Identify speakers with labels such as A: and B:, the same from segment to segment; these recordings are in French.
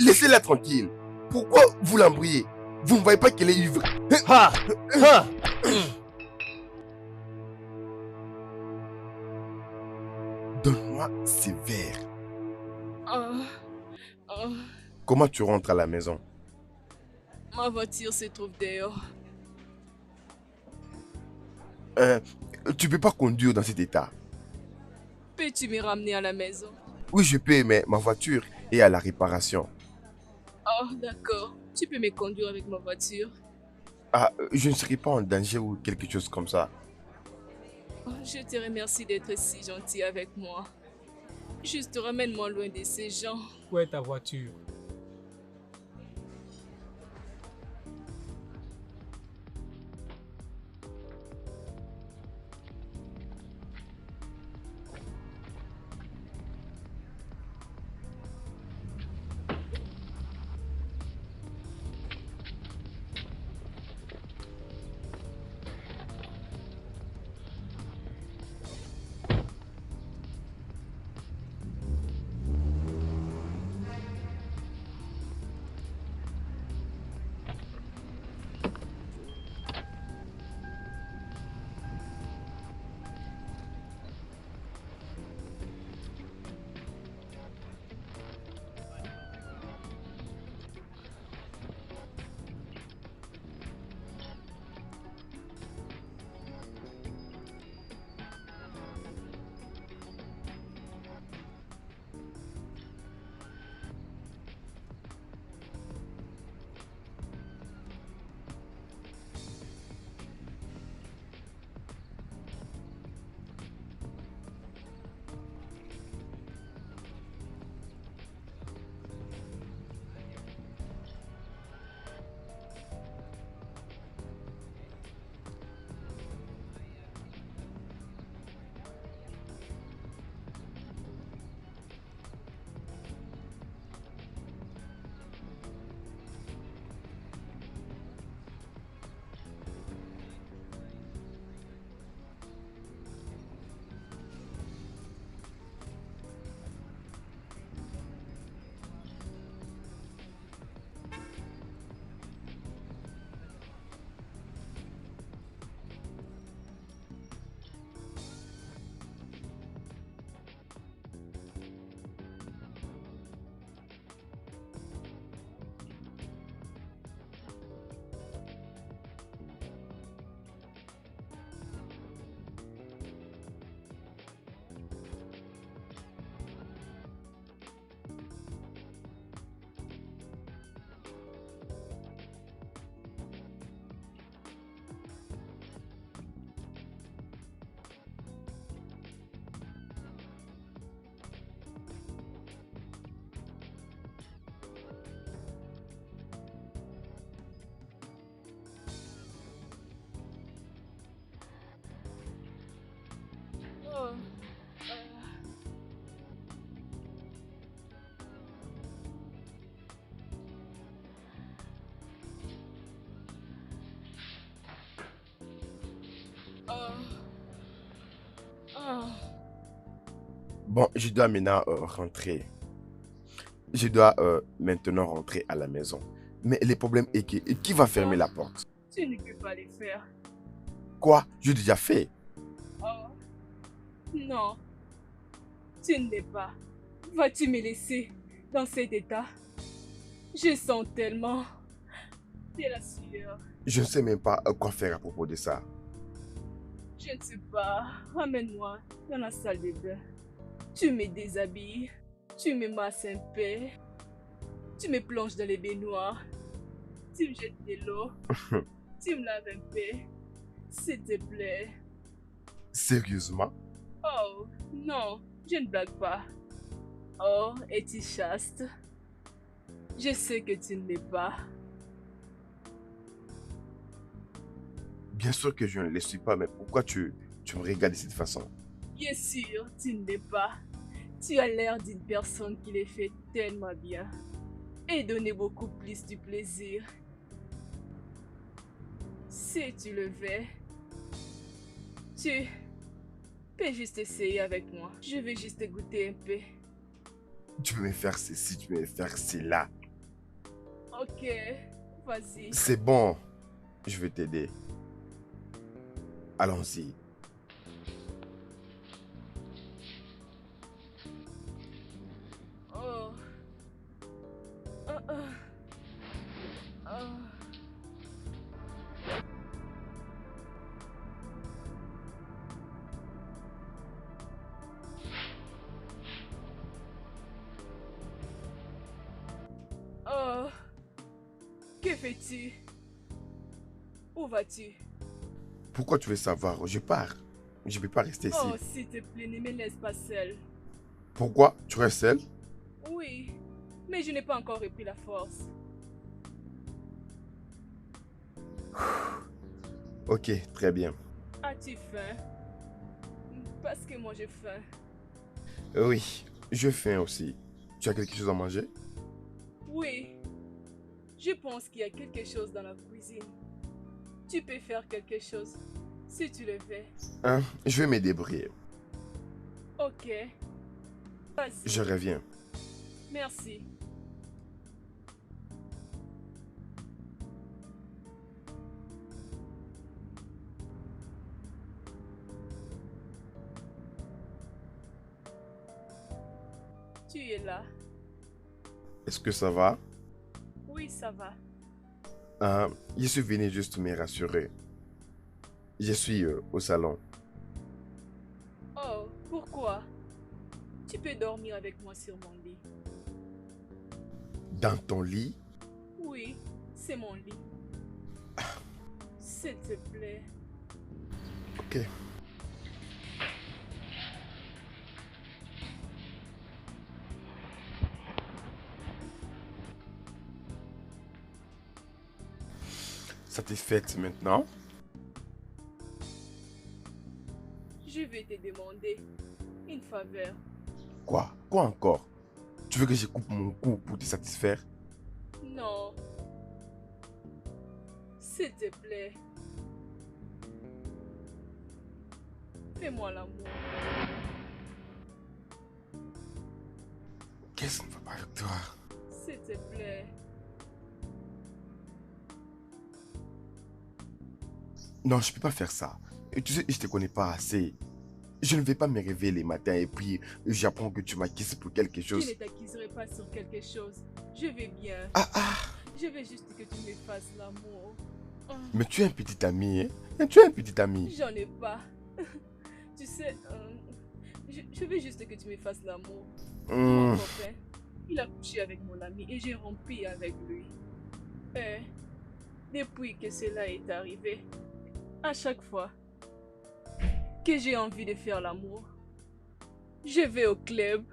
A: Laissez-la tranquille. Pourquoi vous l'embrouillez? Vous ne voyez pas qu'elle est ivre?
B: Ha! Ha!
A: Donne-moi ces verres.
C: Ah, ah,
A: Comment tu rentres à la maison?
C: ma voiture se trouve dehors.
A: Euh, Tu peux pas conduire dans cet état.
C: Peux-tu me ramener à la maison?
A: Oui, je peux, mais ma voiture est à la réparation.
C: Ah, d'accord. Tu peux me conduire avec ma voiture.
A: Ah, je ne serai pas en danger ou quelque chose comme ça.
C: Oh, je te remercie d'être si gentil avec moi. Juste ramène-moi loin de ces gens.
B: Où est ta voiture?
C: Oh, ah, ah.
A: Bon, je dois maintenant rentrer. Je dois maintenant rentrer à la maison. Mais le problème est que qui va fermer la porte?
C: Tu ne peux pas les faire.
A: Quoi? J'ai déjà fait.
C: Oh, non, tu ne l'es pas. Vas-tu me laisser dans cet état? Je sens tellement de la sueur.
A: Je ne sais même pas quoi faire à propos de ça.
C: Je ne sais pas. Ramène-moi dans la salle de bain. Tu me déshabilles. Tu me masses un peu. Tu me plonges dans les baignoires. Tu me jettes de l'eau. Tu me laves un peu. S'il te plaît.
A: Sérieusement?
C: Oh, non, je ne blague pas. Oh, es-tu chaste? Je sais que tu ne l'es pas.
A: Bien sûr que je ne le suis pas, mais pourquoi tu me regardes de cette façon?
C: Bien sûr, tu ne l'es pas. Tu as l'air d'une personne qui les fait tellement bien et donner beaucoup plus du plaisir. Si tu le veux, tu peux juste essayer avec moi. Je vais juste goûter un peu.
A: Tu peux me faire ceci, tu peux me faire cela.
C: Ok, vas-y.
A: C'est bon, je vais t'aider. Allons-y.
C: Oh. Ah, ah. Ah. Oh. Que fais-tu? Où vas-tu?
A: Pourquoi tu veux savoir? Je pars. Je ne peux pas rester ici.
C: Oh, s'il te plaît, ne me laisse pas seule.
A: Pourquoi? Tu restes seul?
C: Oui, mais je n'ai pas encore repris la force.
A: Ok, très bien.
C: As-tu faim? Parce que moi j'ai faim.
A: Oui, je faim aussi. Tu as quelque chose à manger?
C: Oui, je pense qu'il y a quelque chose dans la cuisine. Tu peux faire quelque chose si tu le veux.
A: Hein? Je vais me débrouiller.
C: Ok, vas-y.
A: Je reviens.
C: Merci. Tu es là.
A: Est-ce que ça va?
C: Oui, ça va.
A: Je suis venu juste me rassurer. Je suis au salon.
C: Oh, pourquoi? Tu peux dormir avec moi sur mon lit.
A: Dans ton lit?
C: Oui, c'est mon lit. S'il te plaît.
A: Ok. Satisfaite maintenant?
C: Je vais te demander une faveur.
A: Quoi? Quoi encore? Tu veux que je coupe mon cou pour te satisfaire?
C: Non. S'il te plaît. Fais-moi l'amour.
A: Qu'est-ce qui ne va pas avec toi?
C: S'il te plaît.
A: Non, je peux pas faire ça. Et tu sais, je te connais pas assez. Je ne vais pas me réveiller les matins et puis j'apprends que tu m'acquises pour quelque
C: Je
A: chose.
C: ne t'accuserai pas sur quelque chose. Je vais bien.
A: Ah ah!
C: Je veux juste que tu me fasses l'amour. Ah,
A: Mais tu es un petit ami, hein? Tu es un petit ami.
C: j'en ai pas. Tu sais, je veux juste que tu me fasses l'amour. Mon
A: Hmm,
C: copain, il a couché avec mon ami et j'ai rompu avec lui. Et depuis que cela est arrivé, à chaque fois que j'ai envie de faire l'amour, je vais au club,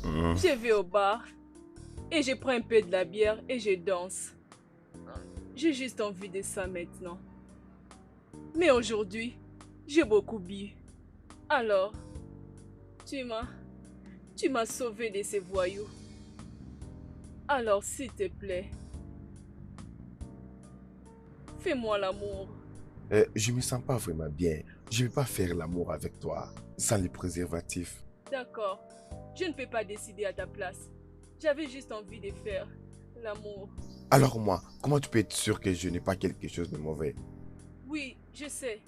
A: hmm.
C: je vais au bar et je prends un peu de la bière et je danse. J'ai juste envie de ça maintenant. Mais aujourd'hui, j'ai beaucoup bu. Alors, tu m'as, tu m'as sauvé de ces voyous. Alors, s'il te plaît, fais-moi l'amour.
A: Je me sens pas vraiment bien. Je ne vais pas faire l'amour avec toi sans les préservatifs.
C: D'accord, je ne peux pas décider à ta place. J'avais juste envie de faire l'amour.
A: Alors moi, comment tu peux être sûr que je n'ai pas quelque chose de mauvais?
C: Oui, je sais.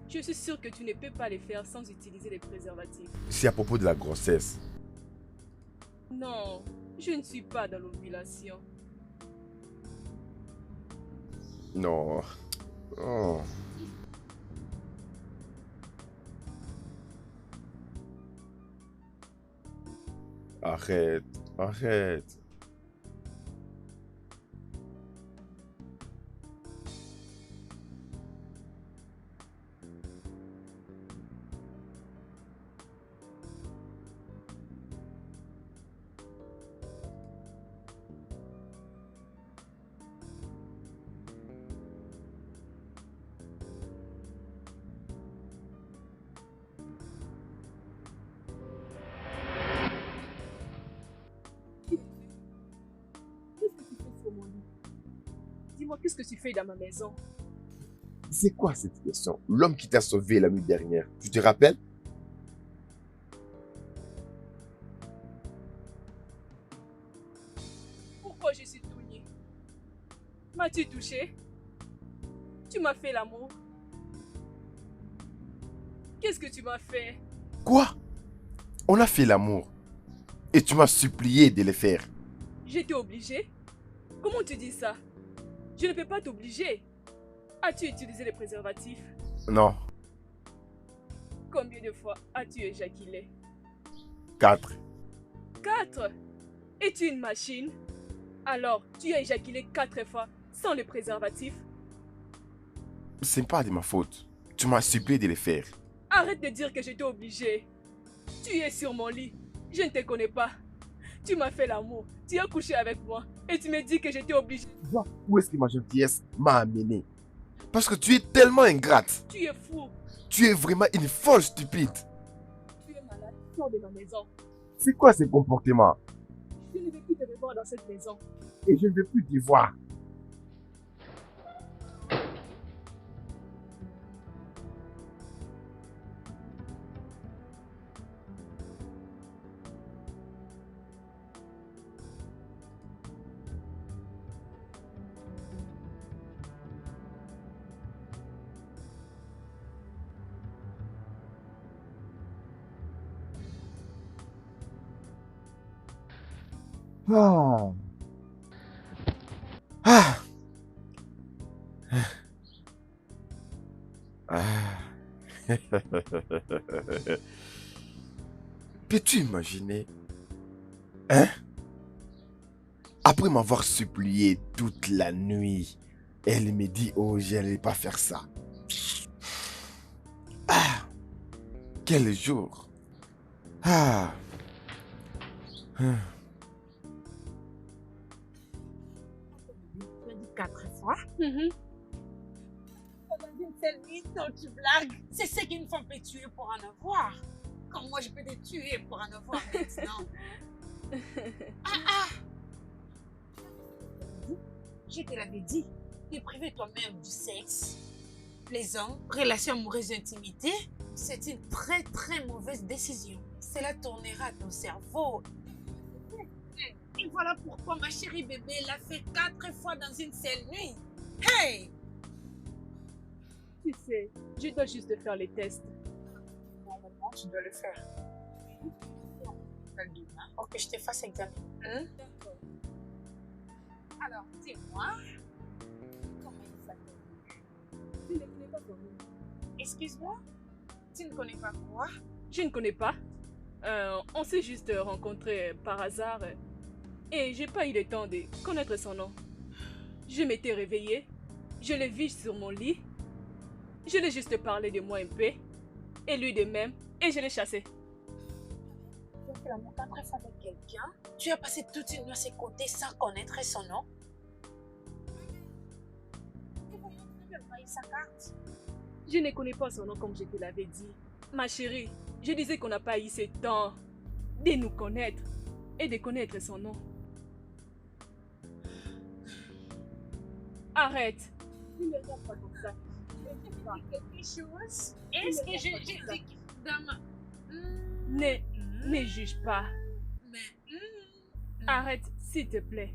C: Je suis sûre que tu ne peux pas les faire sans utiliser les préservatifs.
A: C'est à propos de la grossesse.
C: Non, je ne suis pas dans l'ovulation.
A: Non. Oh. Arrête, arrête.
C: Qu'est-ce que tu fais sur mon lit? Dis-moi, qu'est-ce que tu fais dans ma maison?
A: C'est quoi cette question? L'homme qui t'a sauvé la nuit dernière, tu te rappelles?
C: Pourquoi je suis tout nu? As-tu touché? Tu m'as fait l'amour. Qu'est-ce que tu m'as fait?
A: Quoi? On a fait l'amour. Et tu m'as supplié de le faire.
C: J'étais obligée? Comment tu dis ça? Je ne peux pas t'obliger. As-tu utilisé les préservatifs?
A: Non,
C: Combien de fois as-tu éjaculé?
A: 4.
C: 4. Es-tu une machine? Alors, tu as éjaculé 4 fois sans les préservatifs?
A: C'est pas de ma faute. Tu m'as supplié de le faire.
C: Arrête de dire que j'étais obligée. Tu es sur mon lit. Je ne te connais pas. Tu m'as fait l'amour. Tu as couché avec moi. Et tu me dis que j'étais obligée.
A: Vois où est-ce que ma gentillesse m'a amené. Parce que tu es tellement ingrate.
C: Tu es fou.
A: Tu es vraiment une folle stupide.
C: Tu es malade. Sors de ma maison.
A: C'est quoi ce comportement?
C: Je ne veux plus te revoir dans cette maison.
A: Et je ne veux plus t'y voir. Ah. Ah. Ah. Peux-tu imaginer? Hein? Après m'avoir supplié toute la nuit, elle me dit, oh, je n'allais pas faire ça. Ah. Quel jour. Ah. Ah.
D: Tu as dit 4 fois.
C: Mhm.
D: Pendant une seule nuit, non, tu blagues. C'est ce qu'une femme peut tuer pour en avoir. Quand moi, je peux te tuer pour en avoir maintenant. Ah. Je te l'avais dit. Te priver toi-même du sexe, plaisant, relation amoureuse, intimité, c'est une très très mauvaise décision. Cela tournera ton cerveau. Et voilà pourquoi ma chérie bébé l'a fait 4 fois dans une seule nuit. Hey!
C: Tu sais, je dois juste faire les tests.
D: Normalement, tu dois le faire. Demain, pour que je te fasse examiner. Hein?
C: D'accord.
D: Alors, dis-moi, comment il s'appelle?
C: Tu ne connais pas ton nom.
D: Excuse-moi, tu ne connais pas quoi?
C: Je ne connais pas. On s'est juste rencontrés par hasard. Et j'ai pas eu le temps de connaître son nom. Je m'étais réveillée. Je l'ai vu sur mon lit. Je l'ai juste parlé de moi un peu. Et lui de même. Et je l'ai chassé.
D: Tu as fait l'amour 4 fois avec quelqu'un. Tu as passé toute une nuit à ses côtés sans connaître son nom. Tu n'as même pas eu sa carte.
C: Je ne connais pas son nom comme je te l'avais dit. Ma chérie, je disais qu'on n'a pas eu ce temps de nous connaître et de connaître son nom. Arrête. Ne me regarde pas comme ça. Ne me regarde pas.
D: Quelque chose. Est-ce que j'ai dit dans ma...
C: Ne juge pas.
D: Mais...
C: Arrête, s'il te plaît.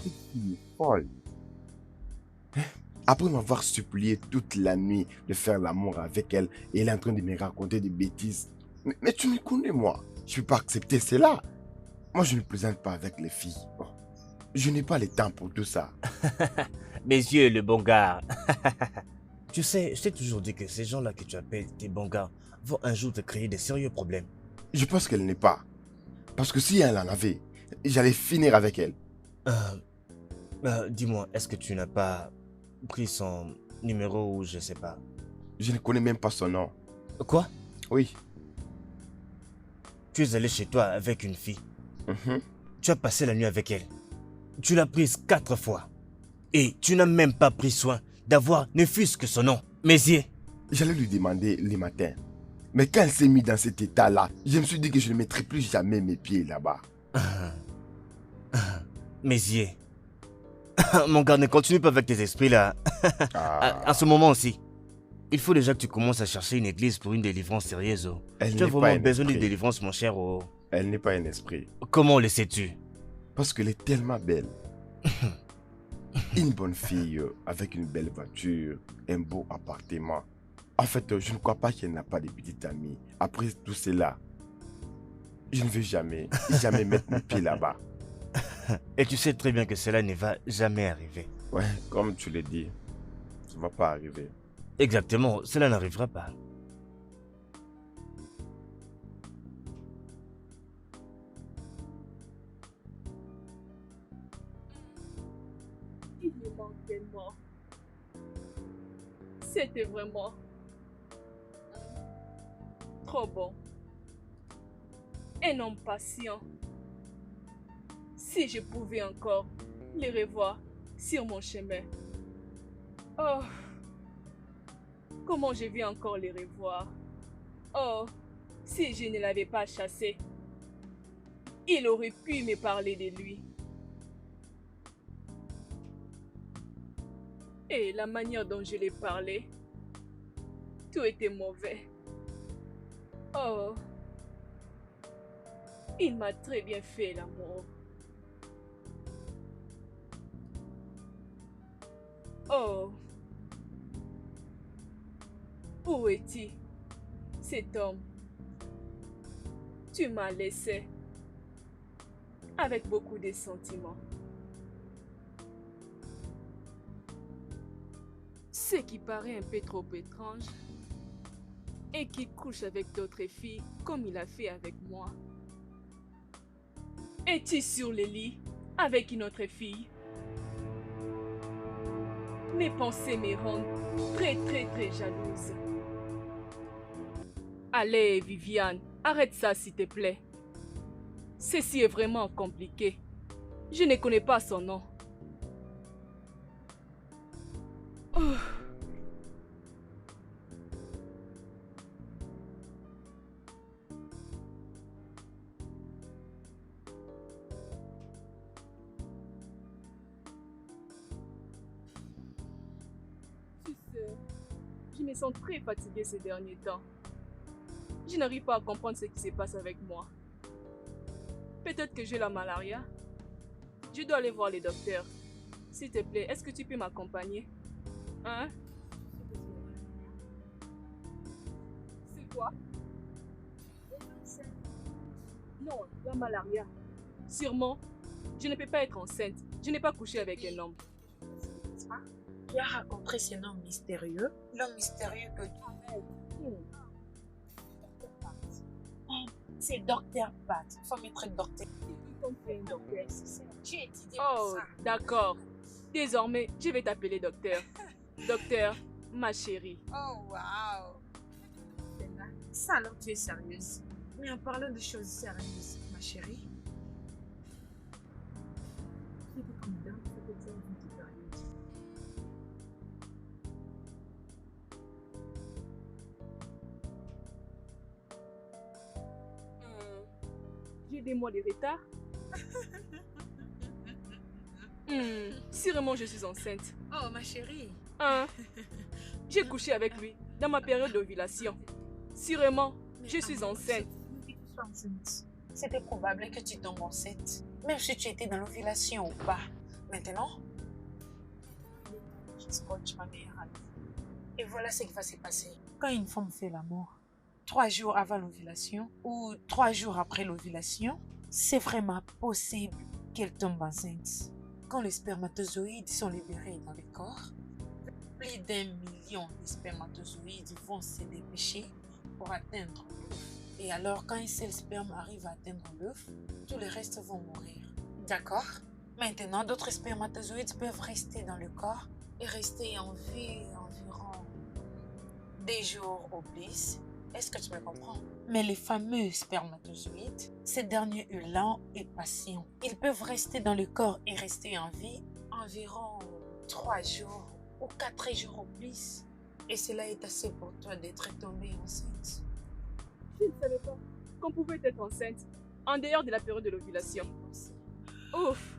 A: Cette fille est folle. Après m'avoir supplié toute la nuit de faire l'amour avec elle, et elle est en train de me raconter des bêtises. Mais tu me connais, moi. Je ne peux pas accepter cela. Moi, je ne plaisante pas avec les filles. Bon, je n'ai pas le temps pour tout ça.
E: Mes yeux, le bon gars. Tu sais, je t'ai toujours dit que ces gens-là que tu appelles tes bons gars vont un jour te créer des sérieux problèmes.
A: Je pense qu'elle n'est pas. Parce que si elle en avait, j'allais finir avec elle.
E: Dis-moi, est-ce que tu n'as pas pris son numéro ou je sais pas?
A: Je ne connais même pas son nom.
E: Quoi?
A: Oui.
E: Tu es allé chez toi avec une fille.
A: Mhm.
E: Tu as passé la nuit avec elle. Tu l'as prise 4 fois. Et tu n'as même pas pris soin d'avoir ne fût-ce que son nom. Mézier.
A: J'allais lui demander les matins. Mais quand elle s'est mise dans cet état-là, je me suis dit que je ne mettrai plus jamais mes pieds là-bas.
E: Mézier. Mon gars, ne continue pas avec tes esprits là.
A: Ah,
E: En ce moment aussi. Il faut déjà que tu commences à chercher une église pour une délivrance sérieuse. Oh.
A: elle
E: Tu as
A: n'est pas
E: vraiment
A: un
E: besoin d'une
A: esprit.
E: délivrance, mon cher. Oh.
A: Elle n'est pas un esprit.
E: Comment le sais-tu?
A: Parce qu'elle est tellement belle. Une bonne fille avec une belle voiture, un beau appartement. En fait, je ne crois pas qu'elle n'a pas de petite amie. Après tout cela, je ne vais jamais mettre mes pieds là-bas.
E: Et tu sais très bien que cela ne va jamais arriver.
A: Ouais, comme tu l'as dit, ça ne va pas arriver.
E: Exactement, cela n'arrivera pas.
C: Il me manque tellement. C'était vraiment trop bon. Un homme patient. Si je pouvais encore les revoir sur mon chemin. Oh, comment je vais encore les revoir. Oh, si je ne l'avais pas chassé, il aurait pu me parler de lui. Et la manière dont je l'ai parlé, tout était mauvais. Oh, il m'a très bien fait l'amour. Oh, où es-tu, cet homme? Tu m'as laissé avec beaucoup de sentiments. Ce qui paraît un peu trop étrange et qui couche avec d'autres filles comme il a fait avec moi. Es-tu sur le lit avec une autre fille? Mes pensées me rendent très jalouse. Allez, Viviane, arrête ça s'il te plaît. Ceci est vraiment compliqué. Je ne connais pas son nom. Oh. Tu sais, je me sens très fatiguée ces derniers temps. Je n'arrive pas à comprendre ce qui se passe avec moi. Peut-être que j'ai la malaria. Je dois aller voir les docteurs. S'il te plaît, est-ce que tu peux m'accompagner? Hein? C'est quoi? Non, la malaria. Sûrement. Je ne peux pas être enceinte. Je n'ai pas couché avec un homme.
D: Tu as rencontré ce nom mystérieux, l'homme mystérieux que c'est Docteur Pat. Il faut mettre Docteur. J'ai étudié
C: Oh,
D: ça.
C: d'accord. Désormais, je vais t'appeler docteur. Docteur, ma chérie.
D: Oh, wow. Ça alors tu es sérieuse. Mais en parlant de choses sérieuses, ma chérie. C'était comme dans ce que tu as envie de parler.
C: J'ai des mois de retard. Sûrement je suis enceinte.
D: Oh, ma chérie.
C: Hein? J'ai couché avec lui dans ma période d'ovulation. Sûrement, je suis enceinte.
D: C'était probable que tu tombes enceinte. Même si tu étais dans l'ovulation ou pas. Maintenant, je scotche ma meilleure amie. Et voilà ce qui va se passer. Quand une femme fait l'amour, 3 jours avant l'ovulation ou 3 jours après l'ovulation, c'est vraiment possible qu'elle tombe enceinte. Quand les spermatozoïdes sont libérés dans le corps, plus d'1 million de spermatozoïdes vont se dépêcher pour atteindre l'œuf. Et alors, quand un seul sperme arrive à atteindre l'œuf, tous les restes vont mourir. D'accord? Maintenant, d'autres spermatozoïdes peuvent rester dans le corps et rester en vie environ 2 jours ou plus. Est-ce que tu me comprends? Mais les fameux spermatozoïdes, ces derniers lents et patients, ils peuvent rester dans le corps et rester en vie environ 3 jours ou 4 jours ou plus. Et cela est assez pour toi d'être tombée enceinte.
C: Je ne savais pas qu'on pouvait être enceinte en dehors de la période de l'ovulation. Ouf!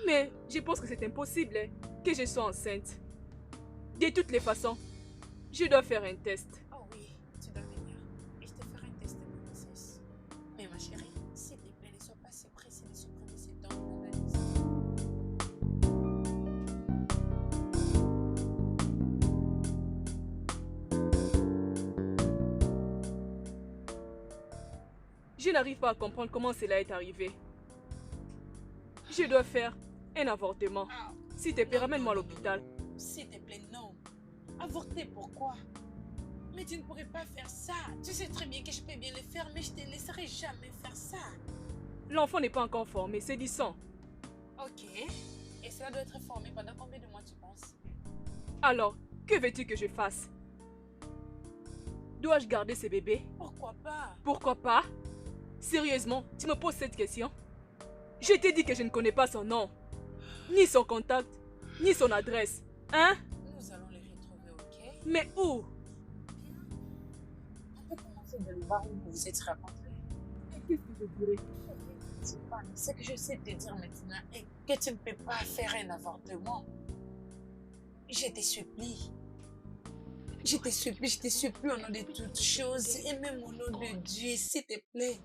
C: Mais je pense que c'est impossible que je sois enceinte. De toutes les façons, je dois faire un test.
D: Oh oui, tu dois venir. Et je te ferai un test de grossesse. Mais ma chérie, s'il te plaît, ne sois pas si pressée de supprimer ces dents d'analyse.
C: Je n'arrive pas à comprendre comment cela est arrivé. Je dois faire un avortement. S'il te plaît, ramène-moi à l'hôpital.
D: S'il te plaît, non. Avorter, pourquoi? Mais tu ne pourrais pas faire ça. Tu sais très bien que je peux bien le faire, mais je ne te laisserai jamais faire ça.
C: L'enfant n'est pas encore formé, c'est du sang.
D: Ok. Et cela doit être formé pendant combien de mois, tu penses?
C: Alors, que veux-tu que je fasse? Dois-je garder ce bébé?
D: Pourquoi pas?
C: Pourquoi pas? Sérieusement, tu me poses cette question? Je t'ai dit que je ne connais pas son nom, ni son contact, ni son adresse. Hein?
D: Nous allons les retrouver, ok?
C: Mais où?
D: On peut commencer de le voir où vous vous êtes rencontrés.
C: Qu'est-ce que je dirais?
D: C'est pas ce que je sais te dire maintenant est que tu ne peux pas faire un avortement. Je te supplie. Je te supplie au nom de toutes choses et même au nom de Dieu, s'il te plaît.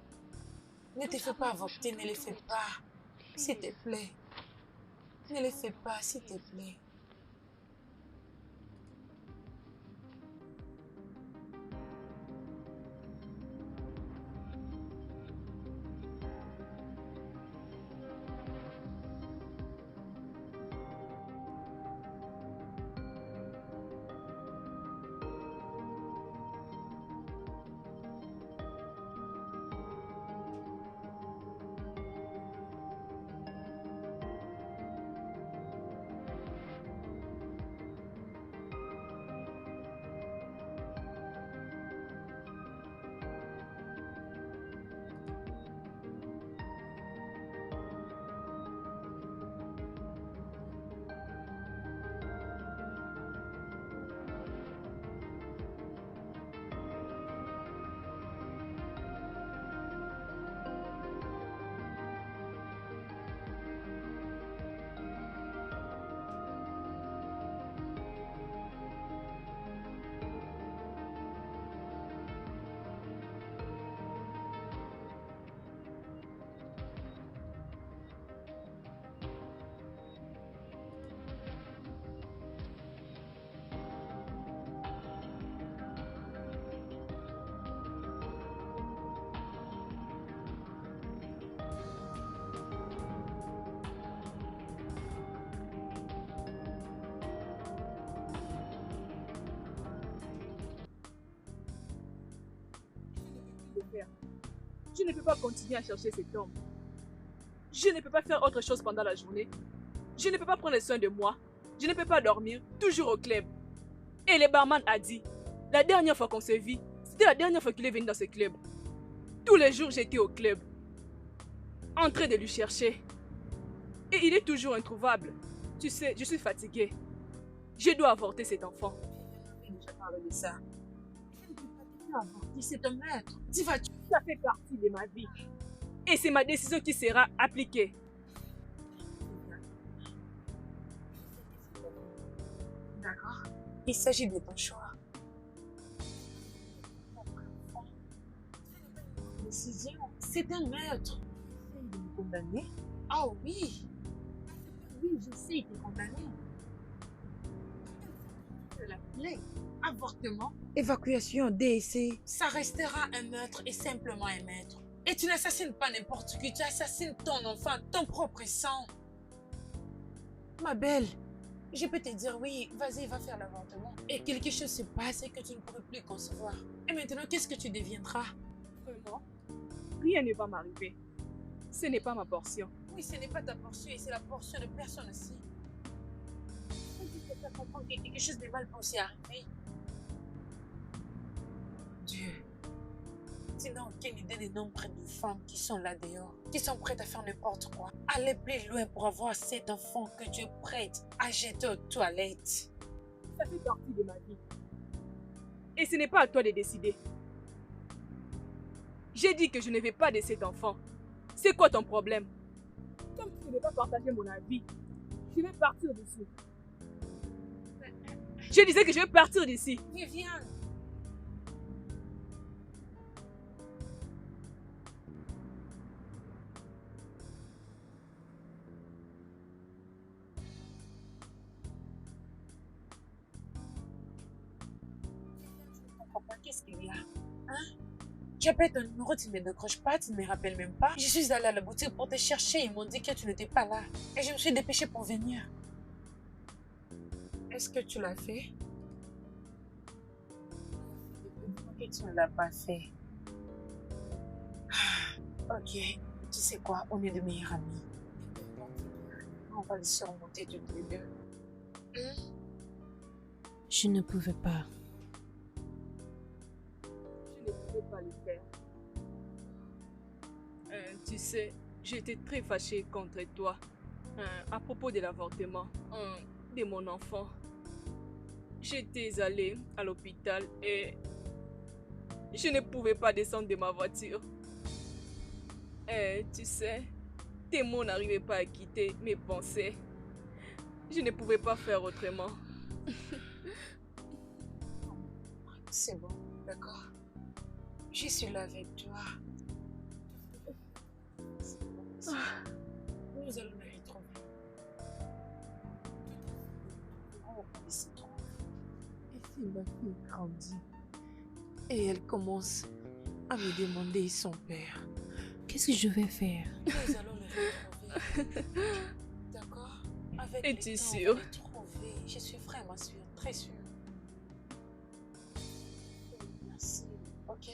D: Ne te fais pas avorter, ne le fais pas. S'il te plaît. Ne le fais pas, s'il te plaît.
C: Je ne peux pas continuer à chercher cet homme. Je ne peux pas faire autre chose pendant la journée. Je ne peux pas prendre soin de moi. Je ne peux pas dormir, toujours au club. Et le barman a dit, la dernière fois qu'on se vit, c'était la dernière fois qu'il est venu dans ce club. Tous les jours, j'étais au club, en train de lui chercher. Et il est toujours introuvable. Tu sais, je suis fatiguée. Je dois avorter cet enfant.
D: On a déjà parlé de ça. Tu ne peux pas te faire avorter, c'est un maître. Tu vas tuer.
C: Ça fait partie de ma vie. Et c'est ma décision qui sera appliquée.
D: D'accord. Il s'agit de ton choix. Décision. C'est un maître. Essaye de me condamner. Ah oui. Oui, je sais, il est condamné. De la plaie, avortement, évacuation, DSC. Ça restera un meurtre et simplement un meurtre. Et tu n'assassines pas n'importe qui, tu assassines ton enfant, ton propre sang. Ma belle, je peux te dire oui, vas-y, va faire l'avortement. Et quelque chose se passe et que tu ne pourrais plus concevoir. Et maintenant, qu'est-ce que tu deviendras?
C: Vraiment, rien ne va m'arriver. Ce n'est pas ma portion.
D: Oui, ce n'est pas ta portion et c'est la portion de personne aussi. Tu peux pas comprendre que quelque chose de mal peut arriver. Dieu, tu n'as aucune idée des nombres de femmes qui sont là dehors, qui sont prêtes à faire n'importe quoi. Aller plus loin pour avoir cet enfant que Dieu prête à jeter aux toilettes.
C: Ça fait partie de ma vie. Et ce n'est pas à toi de décider. J'ai dit que je ne vais pas de cet enfant. C'est quoi ton problème? Comme tu ne veux pas partager mon avis, je vais partir d'ici. Je disais que je vais partir d'ici.
D: Viviane, qu'est-ce qu'il y a? Hein? J'appelle ton numéro, tu ne me décroches pas, tu ne me rappelles même pas. Je suis allée à la boutique pour te chercher, ils m'ont dit que tu n'étais pas là. Et je me suis dépêchée pour venir. Est-ce que tu l'as fait? Et tu ne l'as pas fait. Ok, tu sais quoi, on est de meilleurs amis. On va le surmonter toutes les deux. Je ne pouvais pas.
C: Je ne pouvais pas le faire. Tu sais, j'étais très fâchée contre toi à propos de l'avortement de mon enfant. J'étais allée à l'hôpital et je ne pouvais pas descendre de ma voiture. Tu sais, tes mots n'arrivaient pas à quitter mes pensées. Je ne pouvais pas faire autrement.
D: C'est bon, d'accord. Je suis là avec toi. Nous allons la retrouver. Oh, il se trompe. Et puis ma fille grandit. Et elle commence à me demander son père. Qu'est-ce que je vais faire? Nous allons le retrouver. D'accord? Avec le
C: Es-tu
D: temps,
C: sûre?
D: on va le trouver. Je suis vraiment sûre, très sûre. Merci, ok?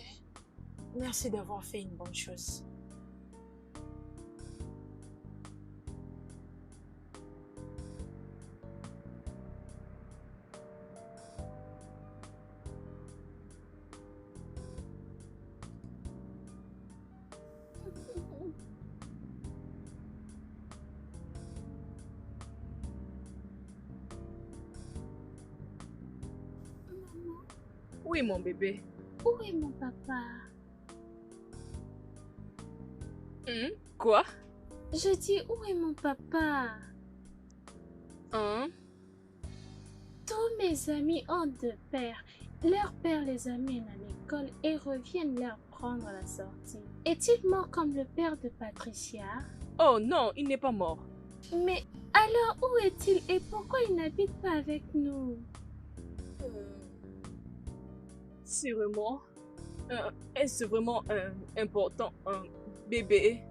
D: Merci d'avoir fait une bonne chose.
C: Oui, mon bébé.
F: Où est mon papa?
C: Quoi?
F: Je dis, où est mon papa?
C: Hein?
F: Tous mes amis ont deux pères. Leur père les amène à l'école et reviennent leur prendre à la sortie. Est-il mort comme le père de Patricia?
C: Oh non, il n'est pas mort.
F: Mais alors où est-il et pourquoi il n'habite pas avec nous?
C: Sûrement. Est-ce vraiment important, bébé?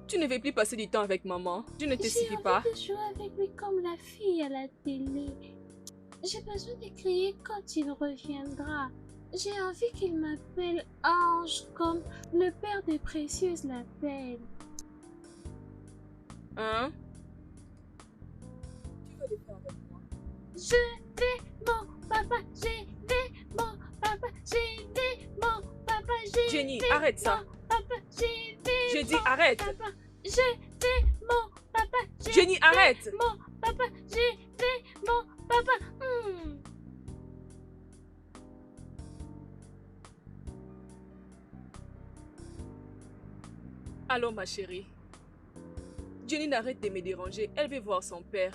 C: Tu ne veux plus passer du temps avec maman. Je ne te
F: J'ai
C: suffis
F: envie
C: pas.
F: de jouer avec lui comme la fille à la télé. J'ai besoin de crier quand il reviendra. J'ai envie qu'il m'appelle Ange comme le père des précieuses l'appelle.
C: Hein? Tu vas le faire avec moi.
F: Je vais mon papa, je vais mon papa, je vais mon papa, je
C: Jenny,
F: vais
C: arrête ça.
F: mon papa, je vais
C: Je dis
F: mon
C: arrête.
F: papa, je vais mon papa, je
C: Jenny,
F: vais
C: arrête.
F: mon papa, je vais mon papa.
C: Allô, ma chérie. Jenny n'arrête de me déranger. Elle veut voir son père.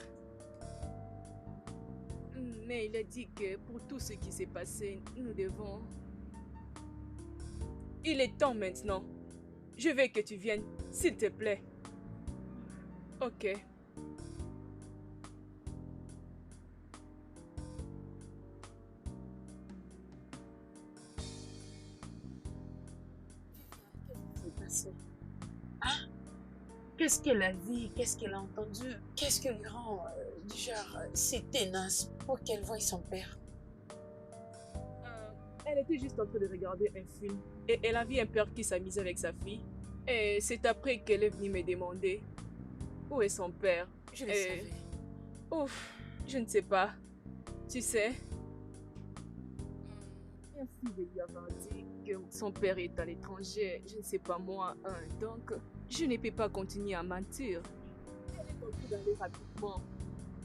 C: Mais il a dit que pour tout ce qui s'est passé, nous devons... Il est temps maintenant. Je veux que tu viennes, s'il te plaît. Ok.
D: Qu'est-ce qu'elle a vu? Qu'est-ce qu'elle a entendu? Qu'est-ce qui lui rend si tenace pour qu'elle voie son père?
C: Elle était juste en train de regarder un film et elle a vu un père qui s'amusait avec sa fille. Et c'est après qu'elle est venue me demander où est son père.
D: Je le
C: Et-
D: savais.
C: Ouf, je ne sais pas. Tu sais, merci de lui avoir dit que son père est à l'étranger, je ne sais pas moi, donc je ne peux pas continuer à mentir. Elle est partie d'aller rapidement.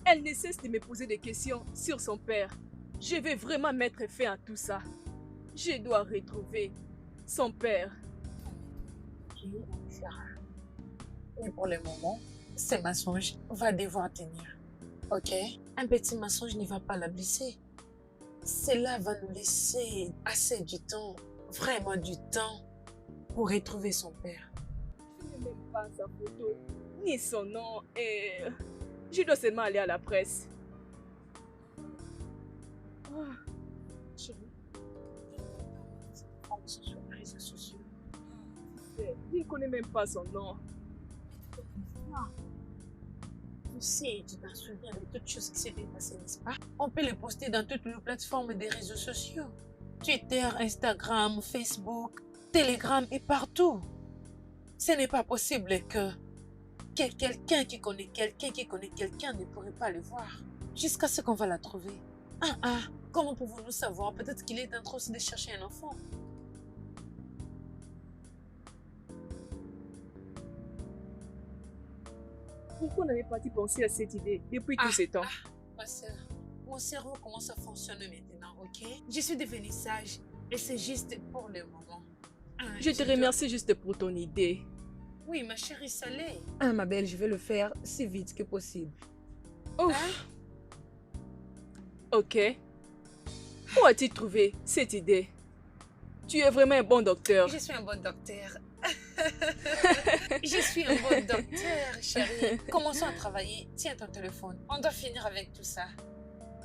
C: Elle ne cesse de me poser des questions sur son père. Je vais vraiment mettre fin à tout ça. Je dois retrouver son père.
D: Ok, Sarah. Mais pour le moment, ce mensonge va devoir tenir. Ok? Un petit mensonge ne va pas la blesser. Cela va nous laisser assez du temps, vraiment du temps, pour retrouver son père.
C: Je n'ai même pas sa photo, ni son nom, et je dois seulement aller à la presse. Ah,
D: Chérie, sur les réseaux sociaux.
C: je ne connais même pas son nom.
D: Tu sais, tu t'en souviens de toutes choses qui s'étaient passées, n'est-ce pas? On peut les poster dans toutes les plateformes des réseaux sociaux. Twitter, Instagram, Facebook, Telegram et partout. Ce n'est pas possible que quelqu'un qui connaît quelqu'un ne pourrait pas le voir. Jusqu'à ce qu'on va la trouver. Comment pouvons-nous savoir? Peut-être qu'il est en train aussi de chercher un enfant.
C: Pourquoi n'avais pas-tu pensé à cette idée depuis tout ce temps?
D: Ma soeur, mon cerveau commence à fonctionner maintenant, ok? Je suis devenue sage et c'est juste pour le moment.
C: Je te remercie juste pour ton idée.
D: Oui, ma chérie salée.
G: Ma belle, je vais le faire si vite que possible.
C: Ouf. Ok. Où as-tu trouvé cette idée? Tu es vraiment un bon docteur.
D: Je suis un bon docteur. Je suis un bon docteur, chérie. Commençons à travailler. Tiens ton téléphone. On doit finir avec tout ça.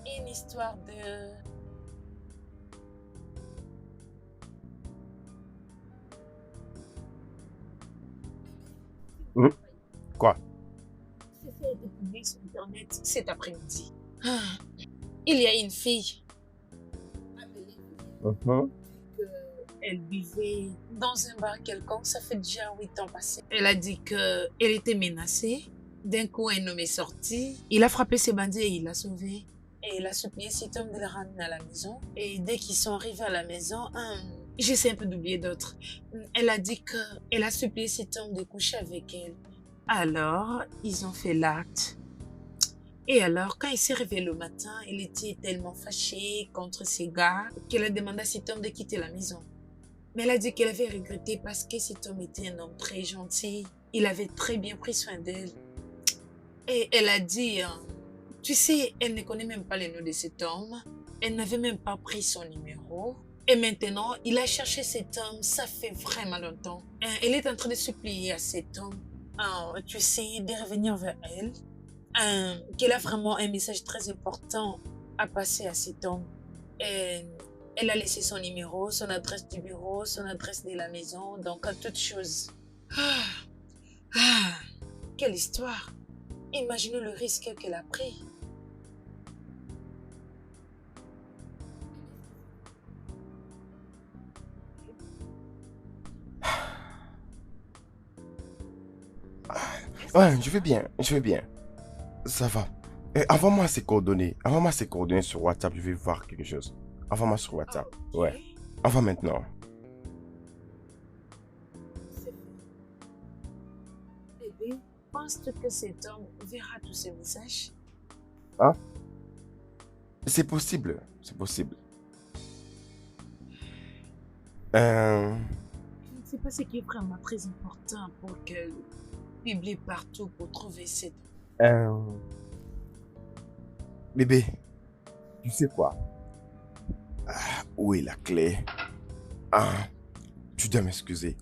D: Une histoire de...
A: Quoi?
D: J'ai fait des publics sur Internet cet après-midi. Il y a une fille. Elle vivait dans un bar quelconque, ça fait déjà 8 ans passés. Elle a dit qu'elle était menacée. D'un coup, un homme est sorti. Il a frappé ses bandits et il l'a sauvée. Et il a supplié cet homme de la ramener à la maison. Et dès qu'ils sont arrivés à la maison, j'essaie un peu d'oublier d'autres. Elle a dit qu'elle a supplié cet homme de coucher avec elle. Alors, ils ont fait l'acte. Et alors, quand il s'est réveillé le matin, il était tellement fâché contre ces gars qu'elle a demandé à cet homme de quitter la maison. Mais elle a dit qu'elle avait regretté parce que cet homme était un homme très gentil. Il avait très bien pris soin d'elle. Et elle a dit, tu sais, elle ne connaît même pas le nom de cet homme. Elle n'avait même pas pris son numéro. Et maintenant, il a cherché cet homme, ça fait vraiment longtemps. Elle est en train de supplier à cet homme, tu sais, de revenir vers elle. Qu'elle a vraiment un message très important à passer à cet homme. Elle a laissé son numéro, son adresse du bureau, son adresse de la maison, donc à toutes choses. Quelle histoire! Imaginez le risque qu'elle a pris.
A: Ouais, je vais bien, je vais bien. Ça va. Envoie-moi ses coordonnées. Envoie-moi ses coordonnées sur WhatsApp, je vais voir quelque chose. Envoie-moi sur WhatsApp. Ouais. Envoie maintenant.
D: Bébé, penses-tu que cet homme verra tous ces messages?
A: C'est possible. C'est possible.
D: Je ne sais pas ce qui est vraiment très important pour qu'elle publie partout pour trouver cet homme.
A: Bébé, tu sais quoi? Où est la clé? Tu dois m'excuser.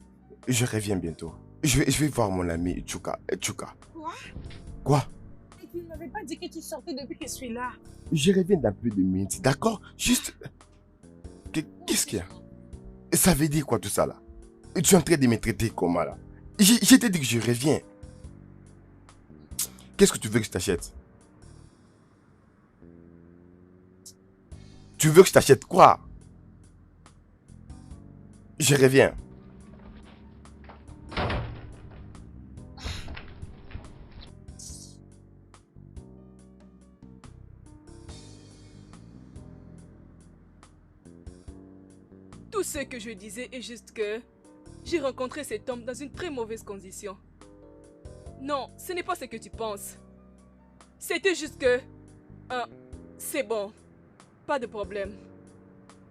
A: Je reviens bientôt. Je vais voir mon ami Chuka.
D: Quoi?
A: Quoi?
D: Et tu ne m'avais pas dit que tu sortais depuis que je suis là.
A: Je reviens dans peu de minutes, d'accord? Juste... Qu'est-ce qu'il y a? Ça veut dire quoi tout ça là? Tu es en train de me traiter comment là? Je t'ai dit que je reviens. Qu'est-ce que tu veux que je t'achète? Tu veux que je t'achète quoi? Je reviens.
C: Tout ce que je disais est juste que j'ai rencontré cet homme dans une très mauvaise condition. Non, ce n'est pas ce que tu penses. C'était juste que... c'est bon. Pas de problème.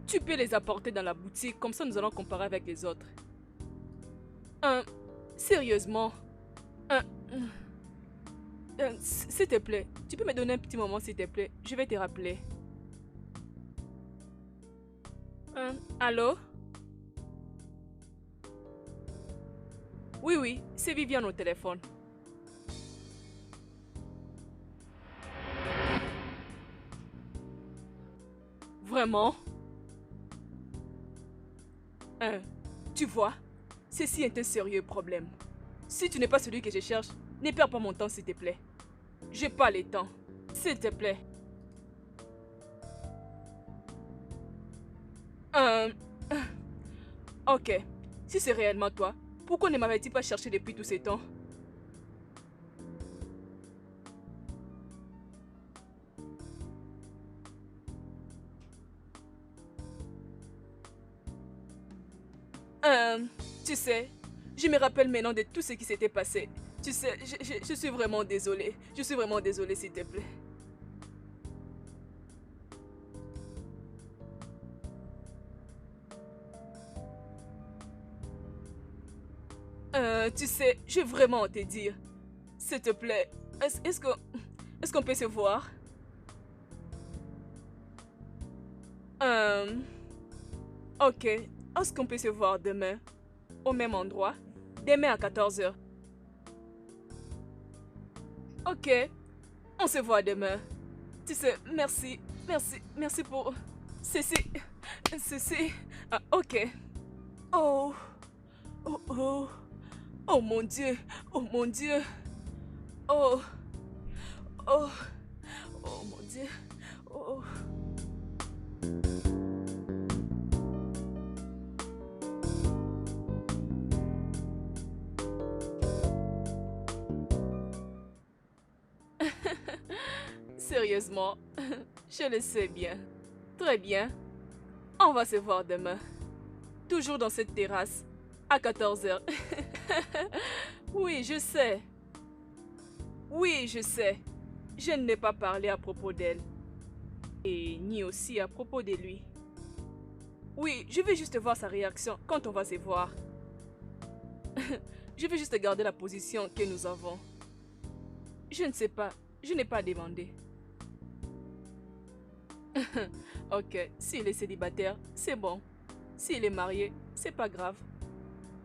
C: Tu peux les apporter dans la boutique, comme ça nous allons comparer avec les autres. Sérieusement. S'il te plaît, tu peux me donner un petit moment s'il te plaît. Je vais te rappeler. Allô? Oui, c'est Viviane au téléphone. Vraiment? Tu vois, ceci est un sérieux problème. Si tu n'es pas celui que je cherche, ne perds pas mon temps s'il te plaît. J'ai pas le temps. S'il te plaît. Ok. Si c'est réellement toi, pourquoi ne m'avais-tu pas cherché depuis tous ces temps? Tu sais, je me rappelle maintenant de tout ce qui s'était passé. Tu sais, je suis vraiment désolée. Je suis vraiment désolée, s'il te plaît. Tu sais, je vais vraiment te dire. S'il te plaît, est-ce qu'on peut se voir? Ok, est-ce qu'on peut se voir demain? Au même endroit? Demain à 14h. Ok, on se voit demain. Tu sais, merci pour... Ceci... Ah, ok. Oh mon Dieu, oh mon Dieu. Oh mon Dieu. Oh. Sérieusement, je le sais bien. Très bien. On va se voir demain. Toujours dans cette terrasse, à 14h. Oui, je sais. Oui, je sais. Je n'ai pas parlé à propos d'elle. Et ni aussi à propos de lui. Oui, je vais juste voir sa réaction quand on va se voir. Je vais juste garder la position que nous avons. Je ne sais pas. Je n'ai pas demandé. Ok, s'il est célibataire, c'est bon. S'il est marié, c'est pas grave.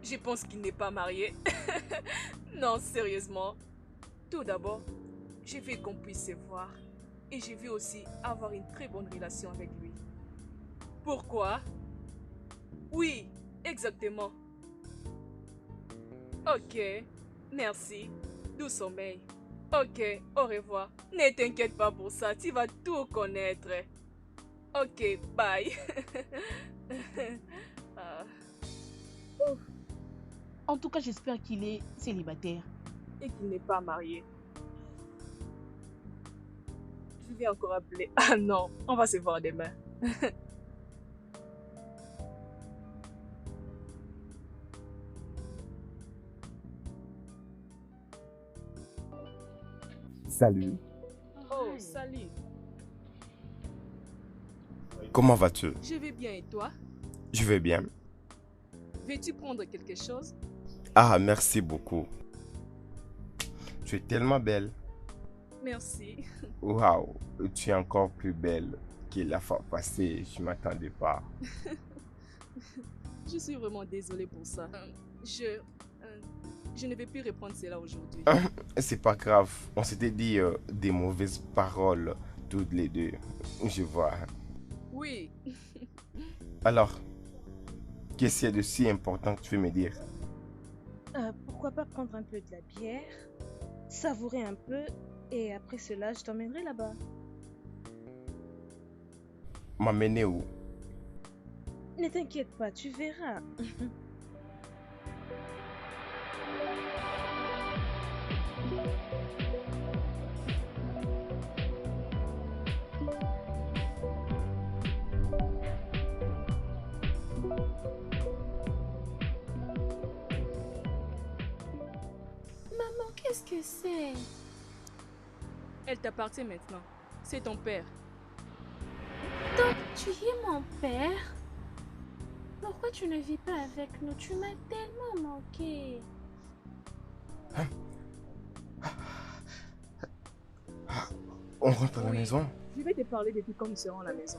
C: Je pense qu'il n'est pas marié. Non, sérieusement. Tout d'abord, je veux qu'on puisse se voir. Et je veux aussi avoir une très bonne relation avec lui. Pourquoi? Oui, exactement. Ok, merci. Doux sommeil. Ok, au revoir. Ne t'inquiète pas pour ça, tu vas tout connaître. Ok, bye.
H: En tout cas, j'espère qu'il est célibataire.
C: Et qu'il n'est pas marié. Je vais encore appeler. Ah non, on va se voir demain.
A: Salut.
C: Oh, salut.
A: Comment vas-tu?
C: Je vais bien et toi?
A: Je vais bien.
C: Veux-tu prendre quelque chose?
A: Ah, merci beaucoup. Tu es tellement belle.
C: Merci.
A: Waouh, tu es encore plus belle que la fois passée. Je ne m'attendais pas.
C: Je suis vraiment désolée pour ça. Je ne vais plus reprendre cela aujourd'hui.
A: C'est pas grave. On s'était dit des mauvaises paroles toutes les deux. Je vois.
C: Oui.
A: Alors, qu'est-ce qu'il y a de si important que tu veux me dire?
H: Pourquoi pas prendre un peu de la bière, savourer un peu Et après cela, je t'emmènerai là-bas.
A: M'amener où?
H: Ne t'inquiète pas, tu verras.
F: Maman, qu'est-ce que c'est?
C: Elle t'appartient maintenant. C'est ton père.
F: Donc, tu es mon père? Pourquoi tu ne vis pas avec nous? Tu m'as tellement manqué.
A: On rentre à la
C: Oui.
A: maison?
C: Je vais te parler depuis quand nous serons à la maison.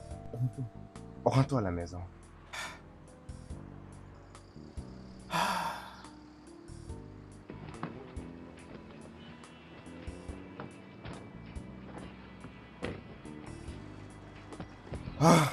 A: Rentre à la maison. Ah.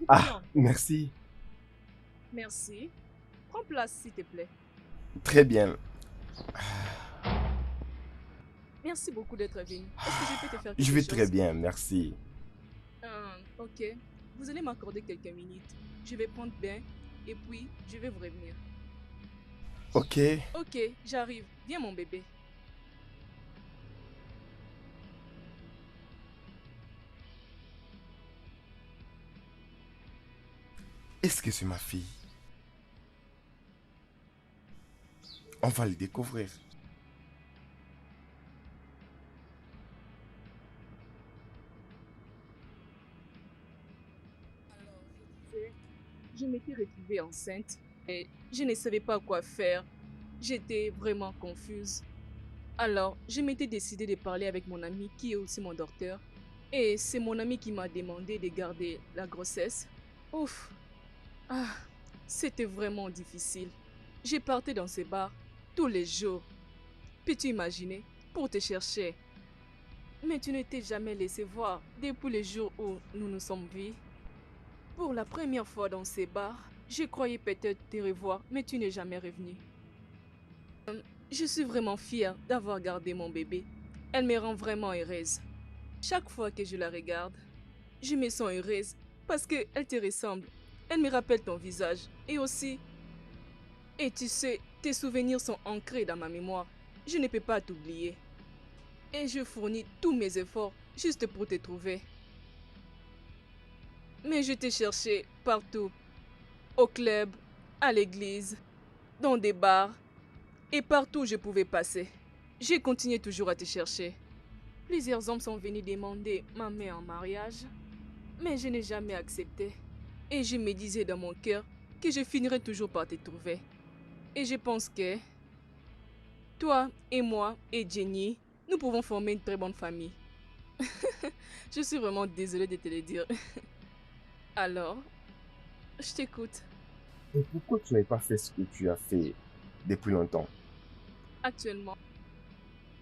A: Ah, merci.
C: Merci. Prends place, s'il te plaît.
A: Très bien.
C: Merci beaucoup d'être venu. Est-ce que je peux te faire quelque
A: Je vais
C: chose?
A: très bien, merci.
C: Ok. Vous allez m'accorder quelques minutes. Je vais prendre bain et puis je vais vous revenir.
A: Ok.
C: Ok, j'arrive. Viens mon bébé.
A: Est-ce que c'est ma fille? On va le découvrir.
C: Je m'étais retrouvée enceinte et je ne savais pas quoi faire. J'étais vraiment confuse. Alors, je m'étais décidée de parler avec mon ami qui est aussi mon docteur. Et c'est mon ami qui m'a demandé de garder la grossesse. Ouf. Ah, c'était vraiment difficile. J'ai parté dans ces bars tous les jours. Peux-tu imaginer? Pour te chercher. Mais tu ne t'es jamais laissé voir depuis le jour où nous nous sommes vus. Pour la première fois dans ces bars, je croyais peut-être te revoir, mais tu n'es jamais revenu. Je suis vraiment fière d'avoir gardé mon bébé. Elle me rend vraiment heureuse. Chaque fois que je la regarde, je me sens heureuse parce qu'elle te ressemble. Elle me rappelle ton visage et aussi... Et tu sais, tes souvenirs sont ancrés dans ma mémoire. Je ne peux pas t'oublier. Et je fournis tous mes efforts juste pour te trouver. Mais je t'ai cherché partout. Au club, à l'église, dans des bars et partout où je pouvais passer. J'ai continué toujours à te chercher. Plusieurs hommes sont venus demander ma main en mariage, mais je n'ai jamais accepté. Et je me disais dans mon cœur que je finirais toujours par te trouver. Et je pense que toi et moi et Jenny, nous pouvons former une très bonne famille. Je suis vraiment désolée de te le dire. Alors, je t'écoute.
A: Et pourquoi tu n'avais pas fait ce que tu as fait depuis longtemps?
C: Actuellement,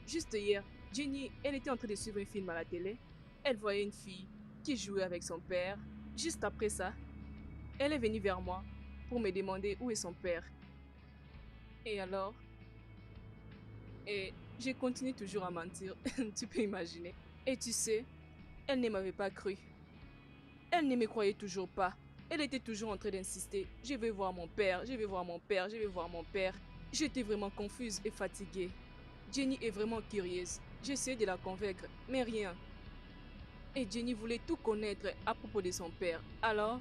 C: juste hier, Jenny, elle était en train de suivre un film à la télé. Elle voyait une fille qui jouait avec son père. Juste après ça, elle est venue vers moi pour me demander où est son père. Et alors, et j'ai continué toujours à mentir, tu peux imaginer. Et tu sais, elle ne m'avait pas cru. Elle ne me croyait toujours pas. Elle était toujours en train d'insister. Je vais voir mon père, je vais voir mon père, je vais voir mon père. J'étais vraiment confuse et fatiguée. Jenny est vraiment curieuse. J'essayais de la convaincre, mais rien. Et Jenny voulait tout connaître à propos de son père. Alors,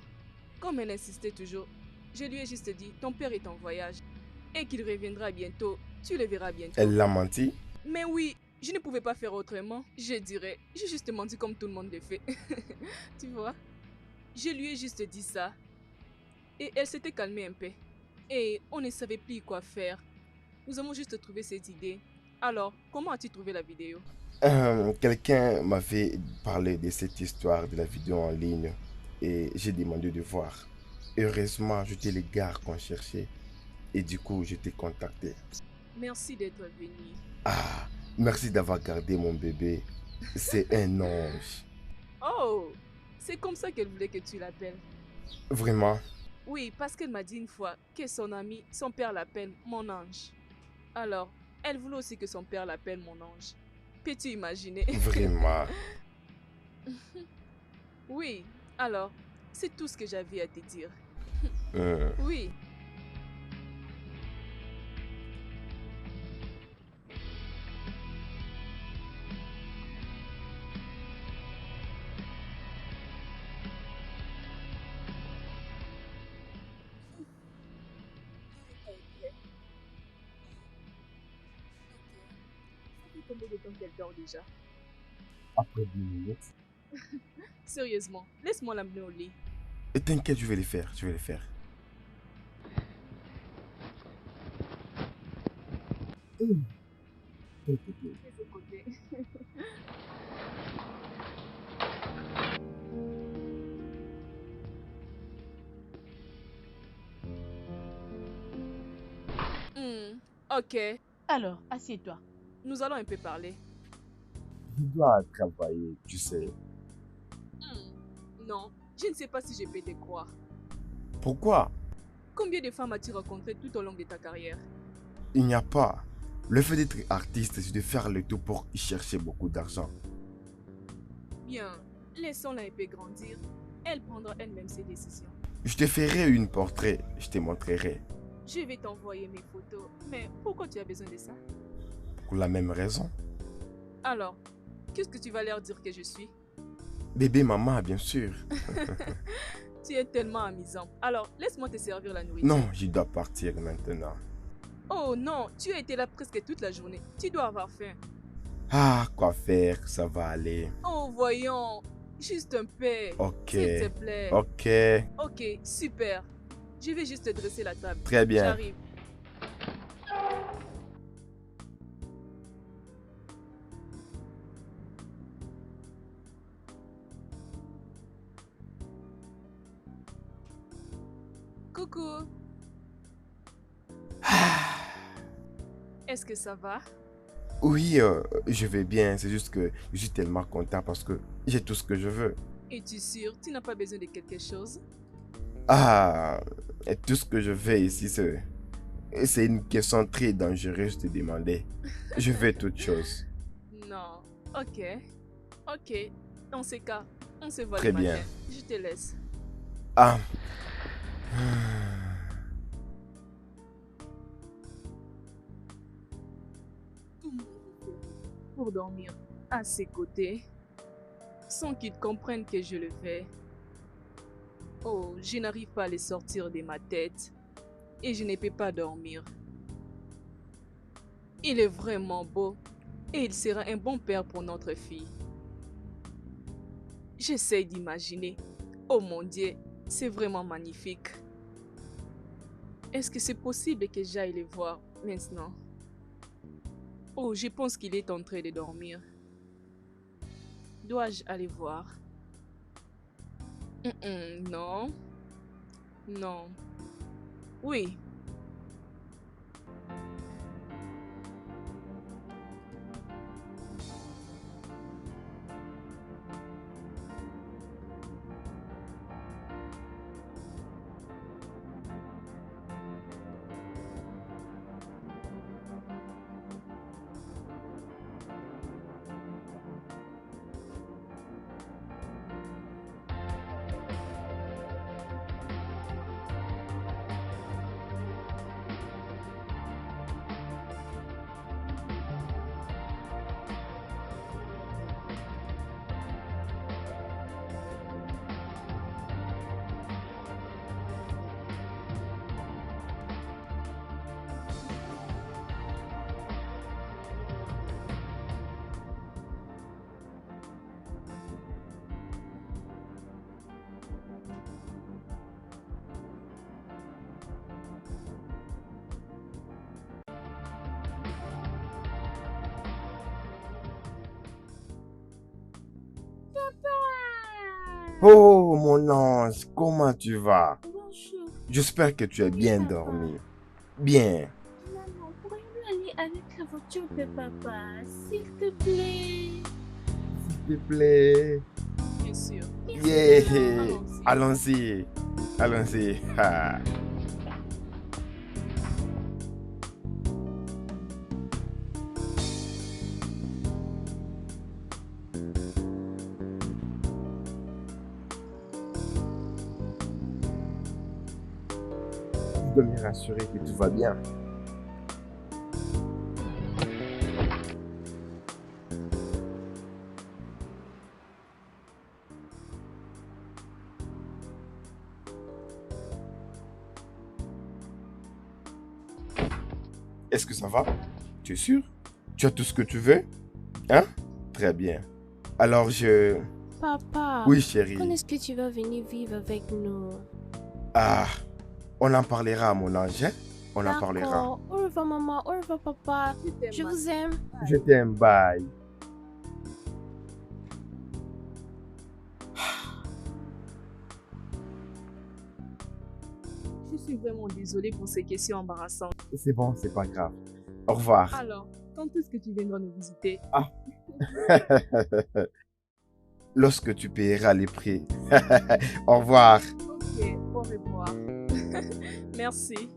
C: comme elle insistait toujours, je lui ai juste dit, ton père est en voyage et qu'il reviendra bientôt. Tu le verras bientôt.
A: Elle l'a menti?
C: Mais oui, Je ne pouvais pas faire autrement. Je dirais, j'ai juste menti comme tout le monde le fait. Tu vois? Je lui ai juste dit ça. Et elle s'était calmée un peu. Et on ne savait plus quoi faire. Nous avons juste trouvé cette idée. Alors, comment as-tu trouvé la vidéo?
A: Quelqu'un m'avait parlé de cette histoire de la vidéo en ligne et j'ai demandé de voir. Heureusement, j'étais le gars qu'on cherchait et du coup, je t'ai contacté.
C: Merci d'être venu.
A: Ah, merci d'avoir gardé mon bébé. C'est un ange.
C: Oh, c'est comme ça qu'elle voulait que tu l'appelles.
A: Vraiment.
C: Oui, parce qu'elle m'a dit une fois que son père l'appelle mon ange. Alors, elle voulait aussi que son père l'appelle mon ange. Peux-tu imaginer?
A: Vraiment.
C: Oui, alors, c'est tout ce que j'avais à te dire.
A: Euh,
C: Oui. Combien de temps qu'elle dort déjà?
A: Après 10 minutes.
C: Sérieusement, laisse-moi l'amener au lit.
A: Et t'inquiète, je vais le faire. Je vais le faire.
C: De ce côté. Ok,
I: Alors, assieds-toi.
C: nous allons un peu parler.
A: Je dois travailler, tu sais.
C: Non, je ne sais pas si je peux te croire.
A: Pourquoi?
C: Combien de femmes as-tu rencontré tout au long de ta carrière?
A: Il n'y a pas. Le fait d'être artiste, c'est de faire le tout pour y chercher beaucoup d'argent.
C: Bien, laissons-la un peu grandir. Elle prendra elle-même ses décisions.
A: Je te ferai une portrait, je te montrerai.
C: Je vais t'envoyer mes photos. Mais pourquoi tu as besoin de ça?
A: Pour la même raison.
C: Alors, qu'est-ce que tu vas leur dire que je suis?
A: Bébé maman, bien sûr.
C: Tu es tellement amusant. Alors, laisse-moi te servir la nourriture.
A: Non, je dois partir maintenant.
C: Oh non, tu as été là presque toute la journée. Tu dois avoir faim.
A: Ah, quoi faire, ça va aller.
C: Oh, voyons. Juste un peu.
A: Ok.
C: S'il te plaît.
A: Ok,
C: Ok, super. Je vais juste dresser la table.
A: très bien.
C: J'arrive. Coucou. Est-ce que ça va?
A: Oui, je vais bien. C'est juste que je suis tellement content parce que j'ai tout ce que je veux.
C: Es-tu sûr? Tu n'as pas besoin de quelque chose?
A: Ah, et tout ce que je veux ici, c'est une question très dangereuse de demander. Je veux toute chose.
C: Non. Ok. Ok. Dans ces cas, on se voit
A: Très
C: le
A: bien.
C: matin. Je te laisse.
A: Ah.
C: Pour dormir à ses côtés, sans qu'ils comprennent que je le fais. Oh, je n'arrive pas à les sortir de ma tête et je ne peux pas dormir. Il est vraiment beau et il sera un bon père pour notre fille. J'essaie d'imaginer. Oh mon Dieu, c'est vraiment magnifique. Est-ce que c'est possible que j'aille les voir maintenant? Oh, je pense qu'il est en train de dormir. Dois-je aller voir? Non. Non. Oui.
A: Oh, mon ange, comment tu vas?
F: Bonjour.
A: J'espère que tu as bien
F: Papa.
A: dormi. Bien.
F: Maman, pourrions-nous aller avec la voiture de papa, s'il te plaît?
A: S'il te plaît.
C: Bien sûr.
F: Merci,
A: Yeah.
F: maman.
A: Allons-y. Allons-y. Ah. Tu dois me rassurer que tout va bien. Est-ce que ça va? Tu es sûr? Tu as tout ce que tu veux? Hein? Très bien. Alors
F: Papa,
A: Oui,
F: quand
A: chérie.
F: est-ce que tu vas venir vivre avec nous?
A: Ah, on en parlera, mon ange. Hein? On en parlera.
F: D'accord. Au revoir, maman. Au revoir, papa. Je vous aime.
A: Je t'aime, bye.
C: Je suis vraiment désolée pour ces questions embarrassantes.
A: C'est bon, c'est pas grave. Au revoir.
C: Alors, quand est-ce que tu viendras nous visiter?
A: Lorsque tu paieras les prix. Au revoir.
C: Ok, au revoir. Merci.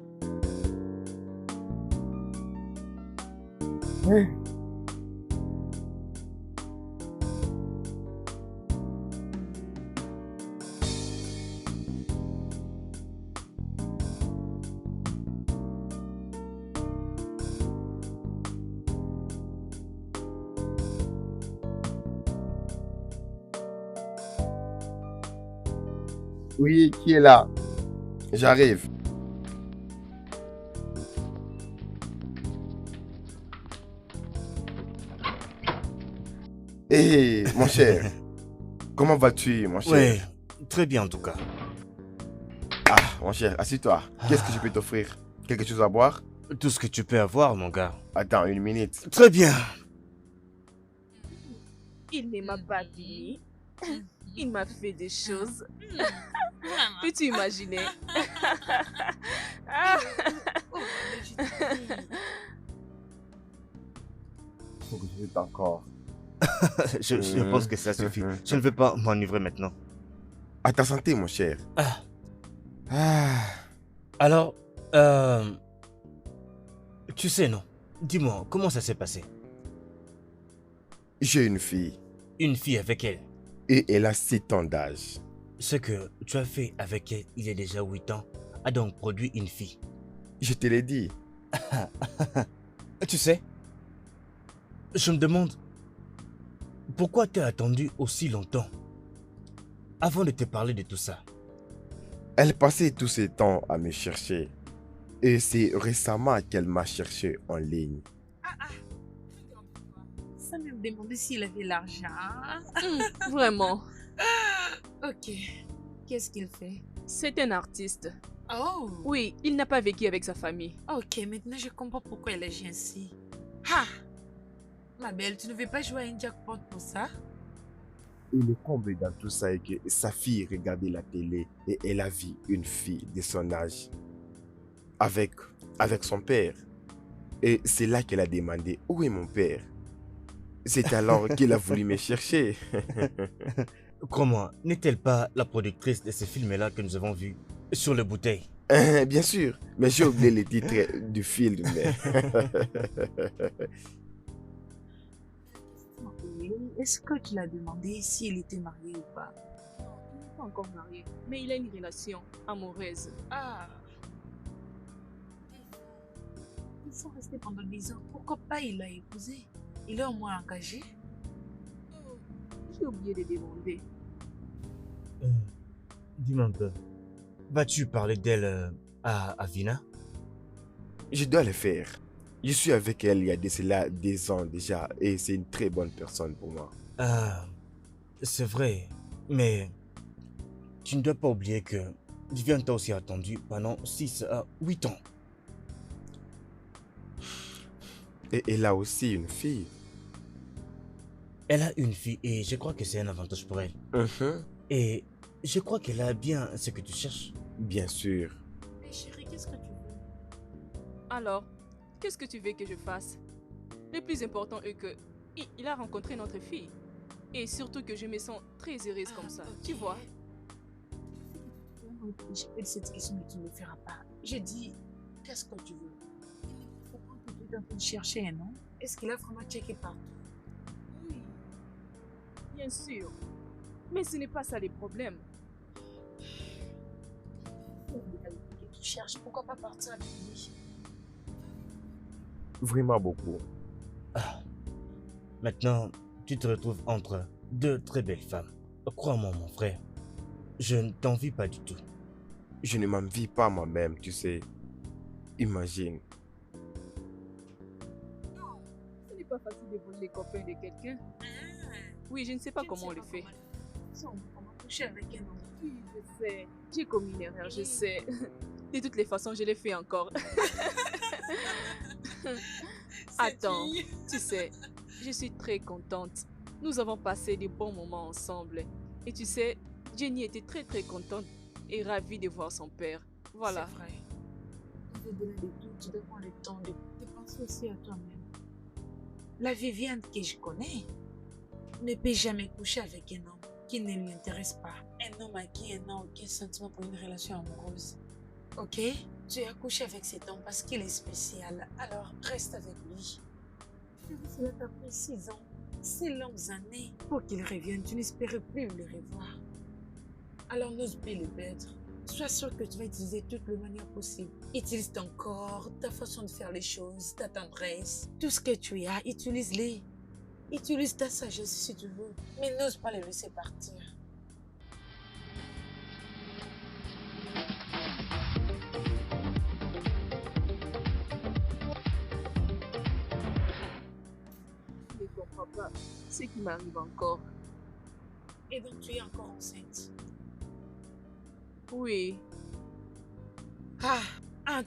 A: Oui, qui est là? J'arrive. Hé, mon cher. Comment vas-tu, mon cher?
E: Ouais, très bien en tout cas.
A: Ah, mon cher, assieds-toi. Qu'est-ce que je peux t'offrir? Quelque chose à boire?
E: Tout ce que tu peux avoir, mon gars.
A: Attends une minute.
E: Très bien.
C: Il ne m'a pas dit. Il m'a fait des choses.
D: Vraiment.
C: Peux-tu imaginer? Ah,
D: Oh, mais je te dis.
A: Faut que je t'en encore.
E: Je pense que ça suffit. Je ne veux pas m'enivrer maintenant.
A: À ta santé, mon cher.
E: Ah.
A: Ah.
E: Alors, tu sais, non? Dis-moi, comment ça s'est passé?
A: J'ai une fille
E: Une fille avec elle.
A: et elle a 7 ans d'âge.
E: Ce que tu as fait avec elle il y a déjà 8 ans a donc produit une fille.
A: Je te l'ai dit.
E: Tu sais, je me demande pourquoi tu as attendu aussi longtemps avant de te parler de tout ça.
A: Elle passait tous ses temps à me chercher. Et c'est récemment qu'elle m'a cherché en ligne.
D: Ça me demandait s'il avait l'argent.
C: vraiment.
D: Ok. Qu'est-ce qu'il fait?
C: C'est un artiste.
D: Oh.
C: Oui, il n'a pas vécu avec sa famille.
D: Ok, maintenant je comprends pourquoi elle agit ainsi. Ha! Ma belle, tu ne veux pas jouer à un jackpot pour ça?
A: Et le comble dans tout ça est que sa fille regardait la télé et elle a vu une fille de son âge avec son père. Et c'est là qu'elle a demandé où est mon père. C'est alors qu'il a voulu me chercher.
E: Comment n'est-elle pas la productrice de ces films-là que nous avons vus sur les bouteilles?
A: Bien sûr, mais j'ai oublié le titre du film. Mais...
D: Est-ce que tu l'as demandé s'il était marié ou pas?
C: Non, il n'est pas encore marié, mais il a une relation amoureuse.
D: Ah. Ils sont restés pendant 10 ans. Pourquoi pas il l'a épousé? Il est au moins engagé?
C: J'ai oublié de demander.
E: Dis-moi un peu. Vas-tu parler d'elle à Vina?
A: Je dois le faire. Je suis avec elle il y a de cela des ans déjà et c'est une très bonne personne pour moi.
E: Ah, c'est vrai, mais tu ne dois pas oublier que Viviane t'a aussi attendu pendant 6 à 8 ans.
A: Et elle a aussi une fille.
E: Elle a une fille et je crois que c'est un avantage pour elle.
A: Mhm.
E: Et Je crois qu'elle a bien ce que tu cherches.
A: Bien sûr.
D: Mais chérie, qu'est-ce que tu veux?
C: Alors, qu'est-ce que tu veux que je fasse? Le plus important est que il a rencontré notre fille. Et surtout que je me sens très heureuse comme ça,
D: ok.
C: tu vois.
D: J'ai fait cette question, mais tu ne le feras pas. J'ai dit, qu'est-ce que tu veux? Il faut pas que tu es en train de chercher, non? Est-ce qu'il a vraiment checké partout?
C: Oui, bien sûr. Mais ce n'est pas ça le problème.
D: Que tu cherches, pourquoi pas partir avec lui?
A: Vraiment beaucoup.
E: Maintenant, tu te retrouves entre deux très belles femmes. Crois-moi, mon frère, je ne t'envie pas du tout.
A: Je ne m'envie pas moi-même, tu sais. Imagine.
C: Ce n'est pas facile de voler les copains de quelqu'un. Oui, je ne sais pas comment on le fait.
D: Comment coucher avec un homme?
C: Oui, je sais. J'ai commis une erreur, je sais. De toutes les façons, je l'ai fait encore. Attends, tu sais, je suis très contente. Nous avons passé des bons moments ensemble. Et tu sais, Jenny était très très contente et ravie de voir son père. Voilà.
D: C'est vrai. Au-delà de tout, tu dois prendre le temps de penser aussi à toi-même. La Viviane que je connais ne peut jamais coucher avec un homme qui ne lui intéresse pas. Un homme à qui elle n'a aucun sentiment pour une relation amoureuse. Ok? Tu as couché avec cet homme parce qu'il est spécial. Alors reste avec lui. Cela t'a pris 6 ans, 6 longues années pour qu'il revienne. Tu n'espérais plus le revoir. Alors n'ose plus le perdre. Sois sûr que tu vas utiliser toutes les manières possibles. Utilise ton corps, ta façon de faire les choses, ta tendresse, tout ce que tu as, utilise-les. Utilise ta sagesse si tu veux, mais n'ose pas le laisser partir.
C: Je ne comprends pas ce qui m'arrive encore.
D: Et donc tu es encore enceinte.
C: Oui,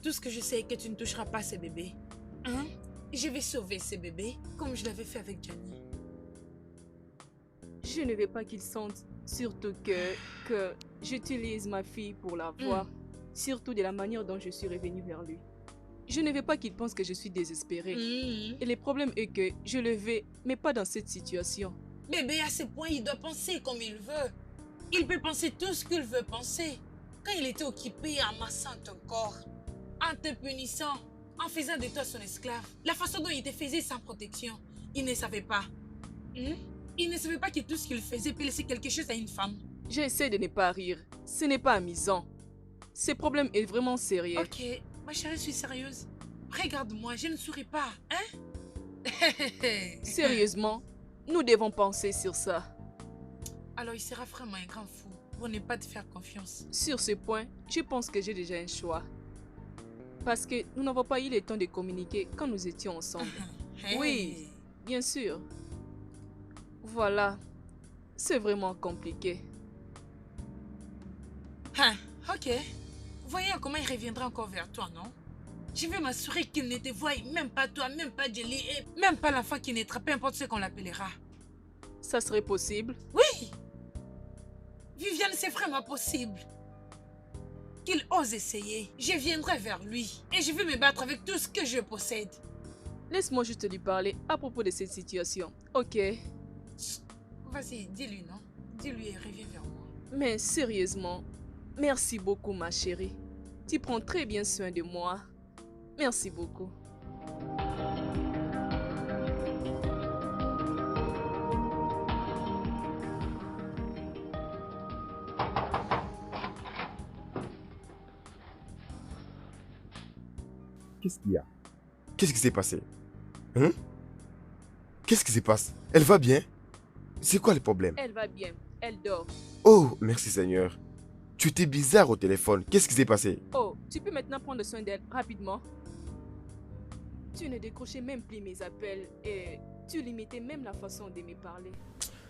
D: Tout ce que je sais est que tu ne toucheras pas ces bébés. Hein? Je vais sauver ces bébés comme je l'avais fait avec Johnny.
C: je ne veux pas qu'il sente surtout que j'utilise ma fille pour la voir. Surtout de la manière dont je suis revenue vers lui. Je ne veux pas qu'il pense que je suis désespérée. Et le problème est que je le veux, mais pas dans cette situation.
D: Bébé, à ce point, il doit penser comme il veut. Il peut penser tout ce qu'il veut penser. Quand il était occupé en massant ton corps, en te punissant, en faisant de toi son esclave, la façon dont il te faisait sans protection, il ne savait pas. Il ne savait pas que tout ce qu'il faisait peut laisser quelque chose à une femme.
C: J'essaie de ne pas rire. Ce n'est pas amusant. Ce problème est vraiment sérieux.
D: Ok, ma chérie, je suis sérieuse. Regarde-moi, je ne souris pas, hein?
C: Sérieusement, nous devons penser sur ça.
D: Alors il sera vraiment un grand fou pour ne pas te faire confiance.
C: Sur ce point, je pense que j'ai déjà un choix. Parce que nous n'avons pas eu le temps de communiquer quand nous étions ensemble. Oui, bien sûr. Voilà. C'est vraiment compliqué.
D: Ok. Voyons comment il reviendra encore vers toi, non? Je vais m'assurer qu'il ne te voie même pas toi, même pas Jelly, et même pas l'enfant qui naîtra, peu importe ce qu'on l'appellera.
C: Ça serait possible?
D: Oui! Viviane, c'est vraiment possible. Qu'il ose essayer. Je viendrai vers lui et je vais me battre avec tout ce que je possède.
C: Laisse-moi juste lui parler à propos de cette situation, ok?
D: Vas-y, dis-lui, non? Dis-lui et reviens vers moi.
C: Mais sérieusement, merci beaucoup ma chérie. Tu prends très bien soin de moi. Merci beaucoup.
A: Qu'est-ce qu'il y a? Qu'est-ce qui s'est passé? Hein? Qu'est-ce qui se passe? Elle va bien? C'est quoi le problème?
C: Elle va bien. Elle dort.
A: Oh, merci Seigneur. Tu étais bizarre au téléphone. Qu'est-ce qui s'est passé?
C: Oh, tu peux maintenant prendre soin d'elle rapidement? Tu ne décrochais même plus mes appels et tu limitais même la façon de me parler.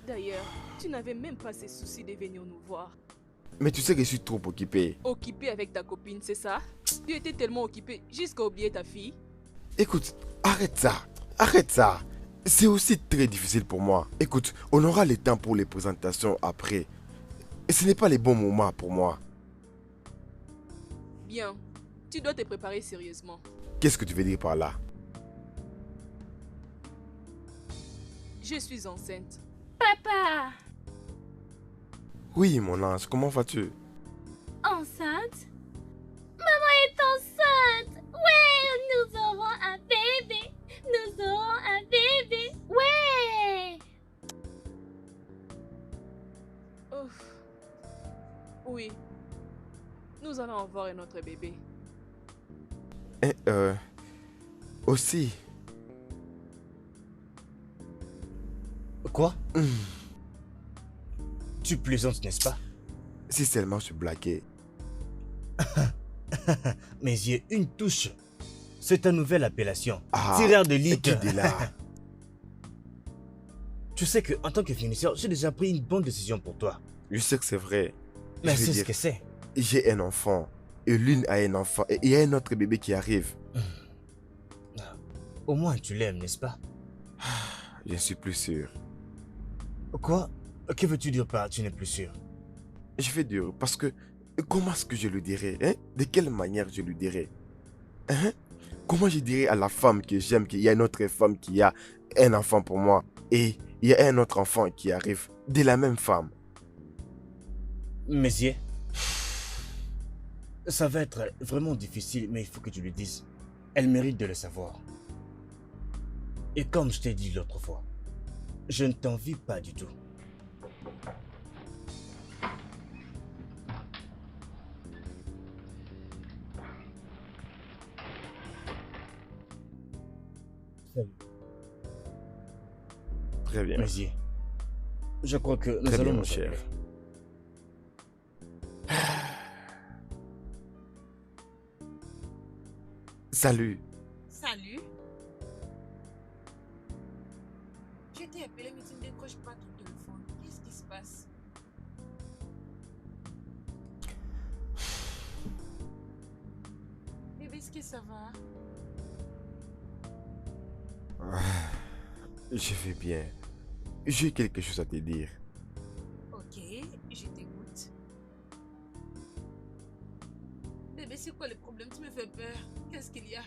C: D'ailleurs, tu n'avais même pas ce souci de venir nous voir.
A: Mais tu sais que je suis trop occupé.
C: Occupé avec ta copine, c'est ça? Tu étais tellement occupé jusqu'à oublier ta fille?
A: Écoute, arrête ça. Arrête ça. C'est aussi très difficile pour moi. Écoute, on aura le temps pour les présentations après. Et ce n'est pas les bons moments pour moi.
C: Bien, tu dois te préparer sérieusement.
A: Qu'est-ce que tu veux dire par là?
C: Je suis enceinte.
F: Papa,
A: Oui, mon ange, comment vas-tu?
F: enceinte? Maman est enceinte! Ouais, nous aurons un bébé! Nous aurons un bébé! Ouais!
C: Ouf. Oui, nous allons avoir un autre bébé.
A: Et, aussi,
E: Quoi? Tu plaisantes, n'est-ce pas?
A: si seulement je blaguais.
E: Mes yeux, une touche. C'est ta nouvelle appellation.
A: Ah,
E: Tireur de ligue.
A: qui dit là?
E: Tu sais que en tant que finisseur, j'ai déjà pris une bonne décision pour toi.
A: Je sais que c'est vrai.
E: Mais
A: Je veux
E: c'est ce
A: dire,
E: que c'est.
A: j'ai un enfant. Et l'une a un enfant. Et il y a un autre bébé qui arrive.
E: Au moins tu l'aimes, n'est-ce pas?
A: Je ne suis plus sûr.
E: Quoi? Que veux-tu dire par tu n'es plus sûr?
A: Je vais dire, parce que comment est-ce que je le dirais, hein? De quelle manière je le dirais? Hein? Comment je dirais à la femme que j'aime qu'il y a une autre femme qui a un enfant pour moi et il y a un autre enfant qui arrive de la même femme?
E: Mes yeux. Ça va être vraiment difficile, mais il faut que tu lui dises. Elle mérite de le savoir. Et comme je t'ai dit l'autre fois, je ne t'envie pas du tout. Salut,
A: Très bien.
E: mes yeux. Je crois que nous
A: Très bien,
E: allons
A: mon
E: nous
A: cher.
E: appeler.
A: Salut.
D: Salut. Je t'ai appelé, mais tu ne décroches pas ton téléphone. Qu'est-ce qui se passe? Bébé, est-ce que ça va?
A: Je vais bien. J'ai quelque chose à te dire.
D: Ok, je t'écoute. Bébé, c'est quoi le problème? Tu me fais peur. Qu'est-ce qu'il y a?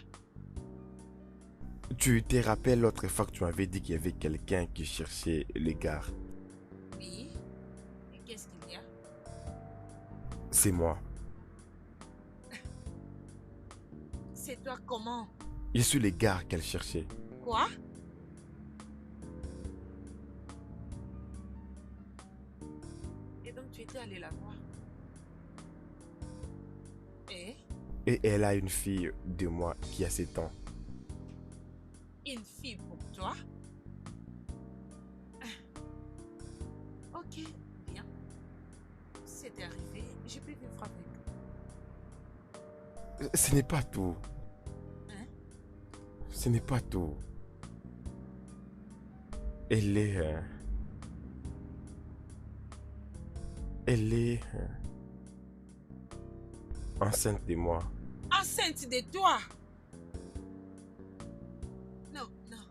A: Tu te rappelles l'autre fois que tu m'avais dit qu'il y avait quelqu'un qui cherchait le gars?
D: Oui. Et qu'est-ce qu'il y a?
A: C'est moi.
D: C'est toi comment?
A: Je suis le gars qu'elle cherchait.
D: Quoi? Et donc tu étais allé la voir? Et
A: Et elle a une fille de moi qui a 7 ans.
D: une fille pour toi? Ok, bien. C'est arrivé, je peux vivre avec.
A: Ce n'est pas tout.
D: Hein?
A: Ce n'est pas tout. Elle est... Elle est... enceinte de moi.
D: Enceinte de toi? Non, non.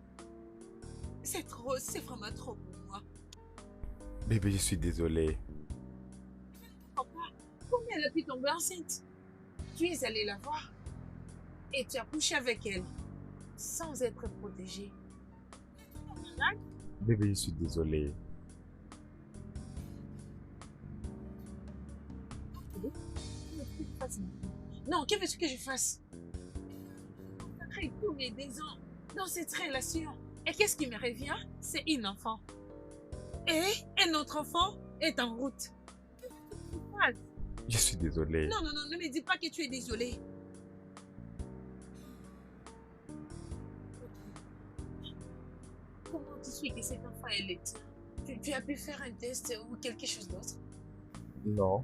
D: C'est trop, c'est vraiment trop pour moi.
A: Bébé, je suis désolé.
D: Papa, comment elle a pu tomber enceinte? Tu es allé la voir et tu as couché avec elle sans être protégée.
A: Bébé, je suis désolé.
D: Non, que veux-tu que je fasse? Après tous mes 10 ans dans cette relation, et qu'est-ce qui me revient? C'est une enfant. Et un autre enfant est en route.
A: Je suis désolé.
D: Non, non, non, ne me dis pas que tu es désolé. Comment tu sais que cet enfant est le tien? Tu as pu faire un test ou quelque chose d'autre?
A: Non.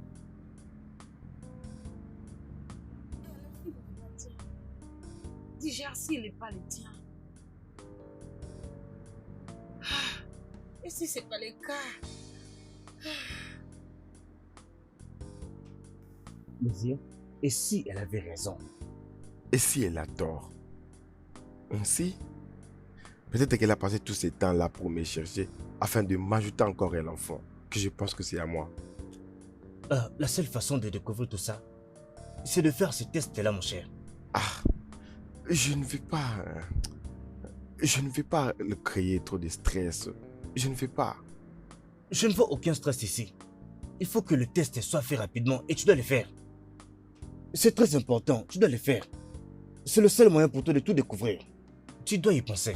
D: Déjà, s'il n'est pas le tien. Ah, et si c'est pas le cas?
E: Mes yeux. Et si elle avait raison?
A: Et si elle a tort? Ainsi, peut-être qu'elle a passé tout ce temps-là pour me chercher afin de m'ajouter encore un enfant, que je pense que c'est à moi.
E: La seule façon de découvrir tout ça, c'est de faire ce test-là, mon cher.
A: Ah, je ne vais pas... Je ne vais pas le créer trop de stress. Je ne vais pas.
E: Je ne vois aucun stress ici. Il faut que le test soit fait rapidement et tu dois le faire. C'est très important, tu dois le faire. C'est le seul moyen pour toi de tout découvrir. Tu dois y penser.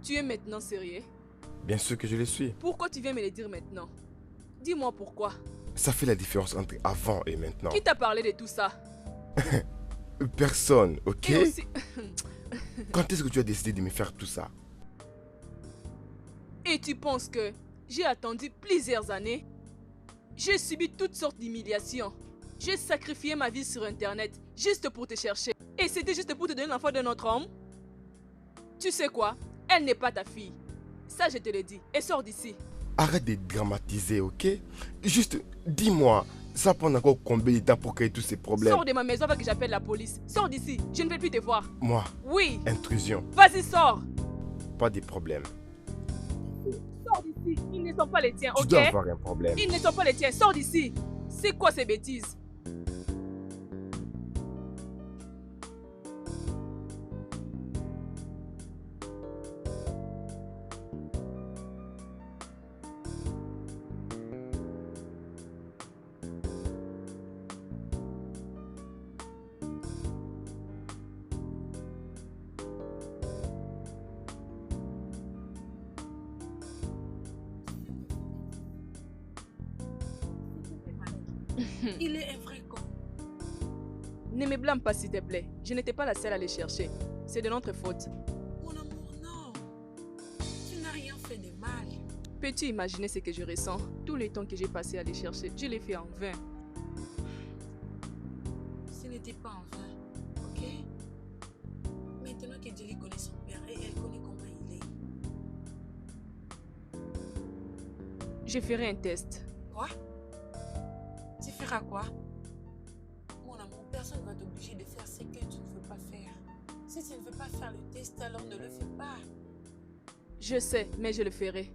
C: Tu es maintenant sérieux?
A: Bien sûr que je le suis.
C: Pourquoi tu viens me le dire maintenant? Dis-moi pourquoi.
A: Ça fait la différence entre avant et maintenant.
C: Qui t'a parlé de tout ça?
A: Personne, ok?
C: Et aussi...
A: Quand est-ce que tu as décidé de me faire tout ça?
C: Et tu penses que j'ai attendu plusieurs années? J'ai subi toutes sortes d'humiliations. J'ai sacrifié ma vie sur Internet juste pour te chercher. Et c'était juste pour te donner l'enfant d'un autre homme? Tu sais quoi? Elle n'est pas ta fille. Ça, je te le dis. Et sors d'ici.
A: Arrête de dramatiser, ok? Juste, dis-moi, ça prend encore combien de temps pour créer tous ces problèmes?
C: Sors de ma maison avant que j'appelle la police. Sors d'ici. Je ne vais plus te voir.
A: Moi,
C: Oui.
A: intrusion,
C: Vas-y, sors.
A: pas de problème.
C: Sors d'ici. Ils ne sont pas les tiens,
A: Tu
C: ok?
A: dois avoir un problème.
C: Ils ne sont pas les tiens. Sors d'ici. C'est quoi ces bêtises?
D: Il est un vrai con.
C: Ne me blâme pas, s'il te plaît. Je n'étais pas la seule à les chercher. C'est de notre faute.
D: Mon amour, non. Tu n'as rien fait de mal.
C: Peux-tu imaginer ce que je ressens? Tout le temps que j'ai passé à les chercher, je l'ai fait en vain.
D: Ce n'était pas en vain, ok? Maintenant que Jelly connaît son père et elle connaît comment il est.
C: Je ferai un test.
D: Quoi? Tu feras quoi? Mon amour, personne ne va t'obliger de faire ce que tu ne veux pas faire. Si tu ne veux pas faire le test, alors ne le fais pas.
C: Je sais, mais je le ferai.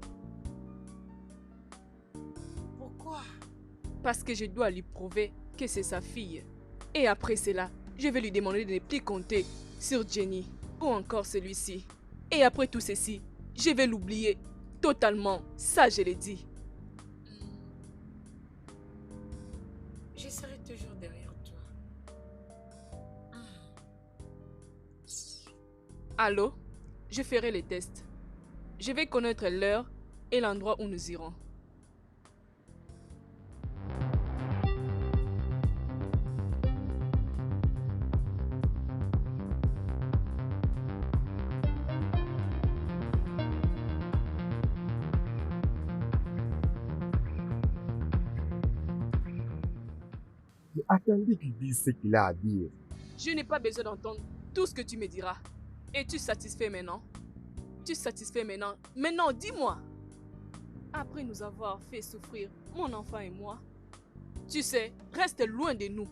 D: Pourquoi?
C: Parce que je dois lui prouver que c'est sa fille. Et après cela, je vais lui demander de ne plus compter sur Jenny ou encore celui-ci. Et après tout ceci, je vais l'oublier totalement. Ça, je l'ai dit.
D: Je serai toujours derrière toi.
C: Allô? Je ferai les tests. Je vais connaître l'heure et l'endroit où nous irons.
A: Attendez qu'il dise ce qu'il a à dire.
C: Je n'ai pas besoin d'entendre tout ce que tu me diras. Es-tu satisfait maintenant? Tu es satisfait maintenant? Maintenant, dis-moi. Après nous avoir fait souffrir, mon enfant et moi, tu sais, reste loin de nous.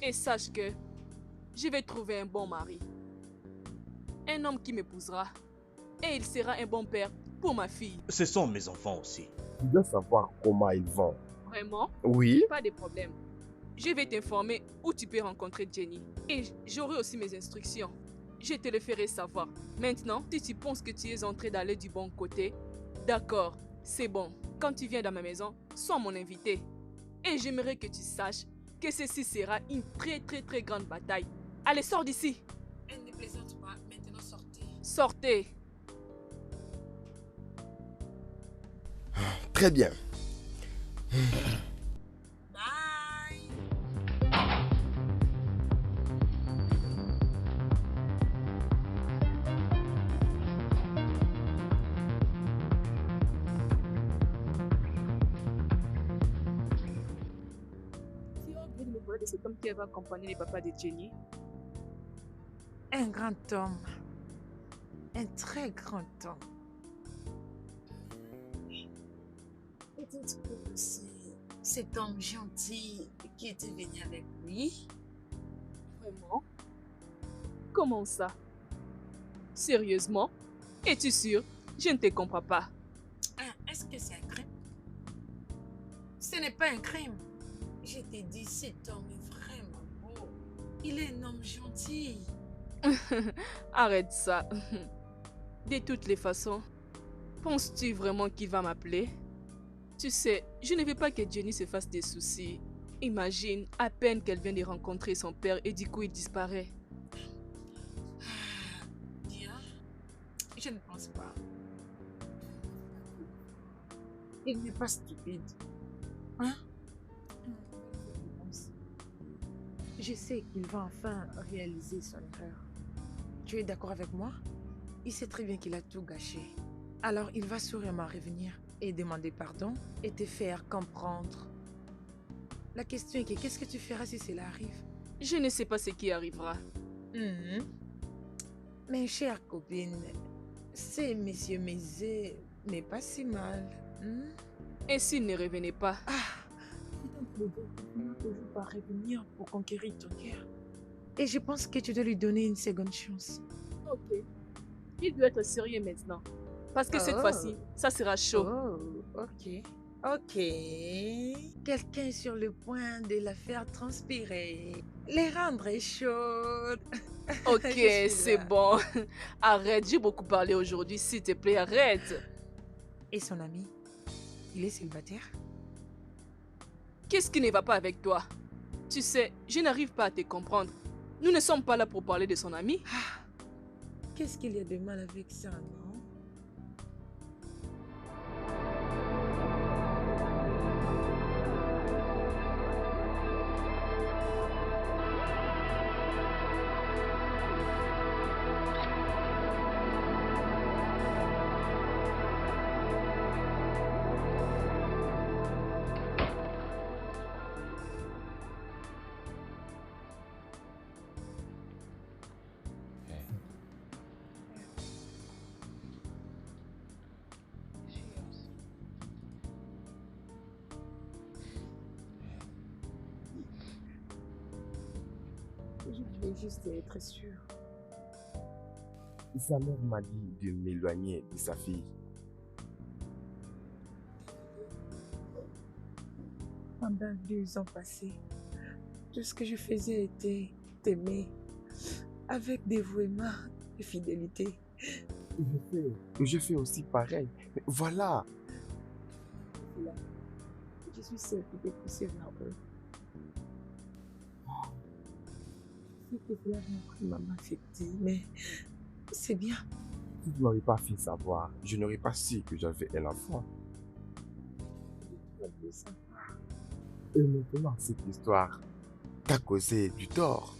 C: Et sache que je vais trouver un bon mari. Un homme qui m'épousera. Et il sera un bon père pour ma fille.
E: Ce sont mes enfants aussi.
A: Tu dois savoir comment ils vont.
C: Vraiment?
A: Oui?
C: Pas de problème. Je vais t'informer où tu peux rencontrer Jenny. Et j'aurai aussi mes instructions. Je te le ferai savoir. Maintenant, si tu penses que tu es en train d'aller du bon côté, d'accord, c'est bon. Quand tu viens dans ma maison, sois mon invité. Et j'aimerais que tu saches que ceci sera une très grande bataille. Allez, sors d'ici.
D: Elle ne plaisante pas. Maintenant, sortez.
C: Sortez.
A: Très bien.
D: Bye.
C: Tu as oublié de me parler de cet homme qui va accompagner le papa de Jenny.
D: Un grand homme. Un très grand homme. Peut-être que c'est cet homme gentil qui était venu avec lui.
C: Vraiment? Comment ça? Sérieusement? Es-tu sûr? Je ne te comprends pas.
D: Est-ce Est-ce que c'est un crime? Ce n'est pas un crime. Je t'ai dit, cet homme est vraiment beau. Il est un homme gentil.
C: Arrête ça. De toutes les façons, penses-tu vraiment qu'il va m'appeler? Tu sais, je ne veux pas que Jenny se fasse des soucis. Imagine, à peine qu'elle vient de rencontrer son père et du coup il disparaît.
D: Bien, je ne pense pas. Il n'est pas stupide. Hein? Je sais qu'il va enfin réaliser son erreur. Tu es d'accord avec moi? Il sait très bien qu'il a tout gâché. Alors il va sûrement revenir et demander pardon et te faire comprendre. La question est que qu'est-ce que tu feras si cela arrive?
C: Je ne sais pas ce qui arrivera.
D: Mes chères copines, ce monsieur Mézé n'est pas si mal.
C: Et s'il ne revenait pas?
D: Il finira toujours par revenir pour conquérir ton cœur. Et je pense que tu dois lui donner une seconde chance.
C: Ok. Il doit être sérieux maintenant. Parce que cette fois-ci, ça sera chaud.
D: Oh, ok. Ok. Quelqu'un est sur le point de la faire transpirer. Les rendre chaudes.
C: Ok,
D: Je suis
C: c'est
D: là.
C: bon. Arrête, j'ai beaucoup parlé aujourd'hui. S'il te plaît, arrête.
D: Et son ami? Il est célibataire?
C: Qu'est-ce qui ne va pas avec toi? Tu sais, je n'arrive pas à te comprendre. Nous ne sommes pas là pour parler de son ami.
D: Qu'est-ce qu'il y a de mal avec ça, non? Je voulais juste être sûr.
A: Sa mère m'a dit de m'éloigner de sa fille.
D: Pendant 2 ans passés, tout ce que je faisais était t'aimer avec dévouement et fidélité.
A: Je fais aussi pareil. Mais voilà.
D: Là, je suis celle qui t'ai poussé vers eux. C'était vraiment affecté, mais c'est bien.
A: Si tu n'aurais pas fait savoir, je n'aurais pas su que j'avais un enfant. Et maintenant, cette histoire t'a causé du tort.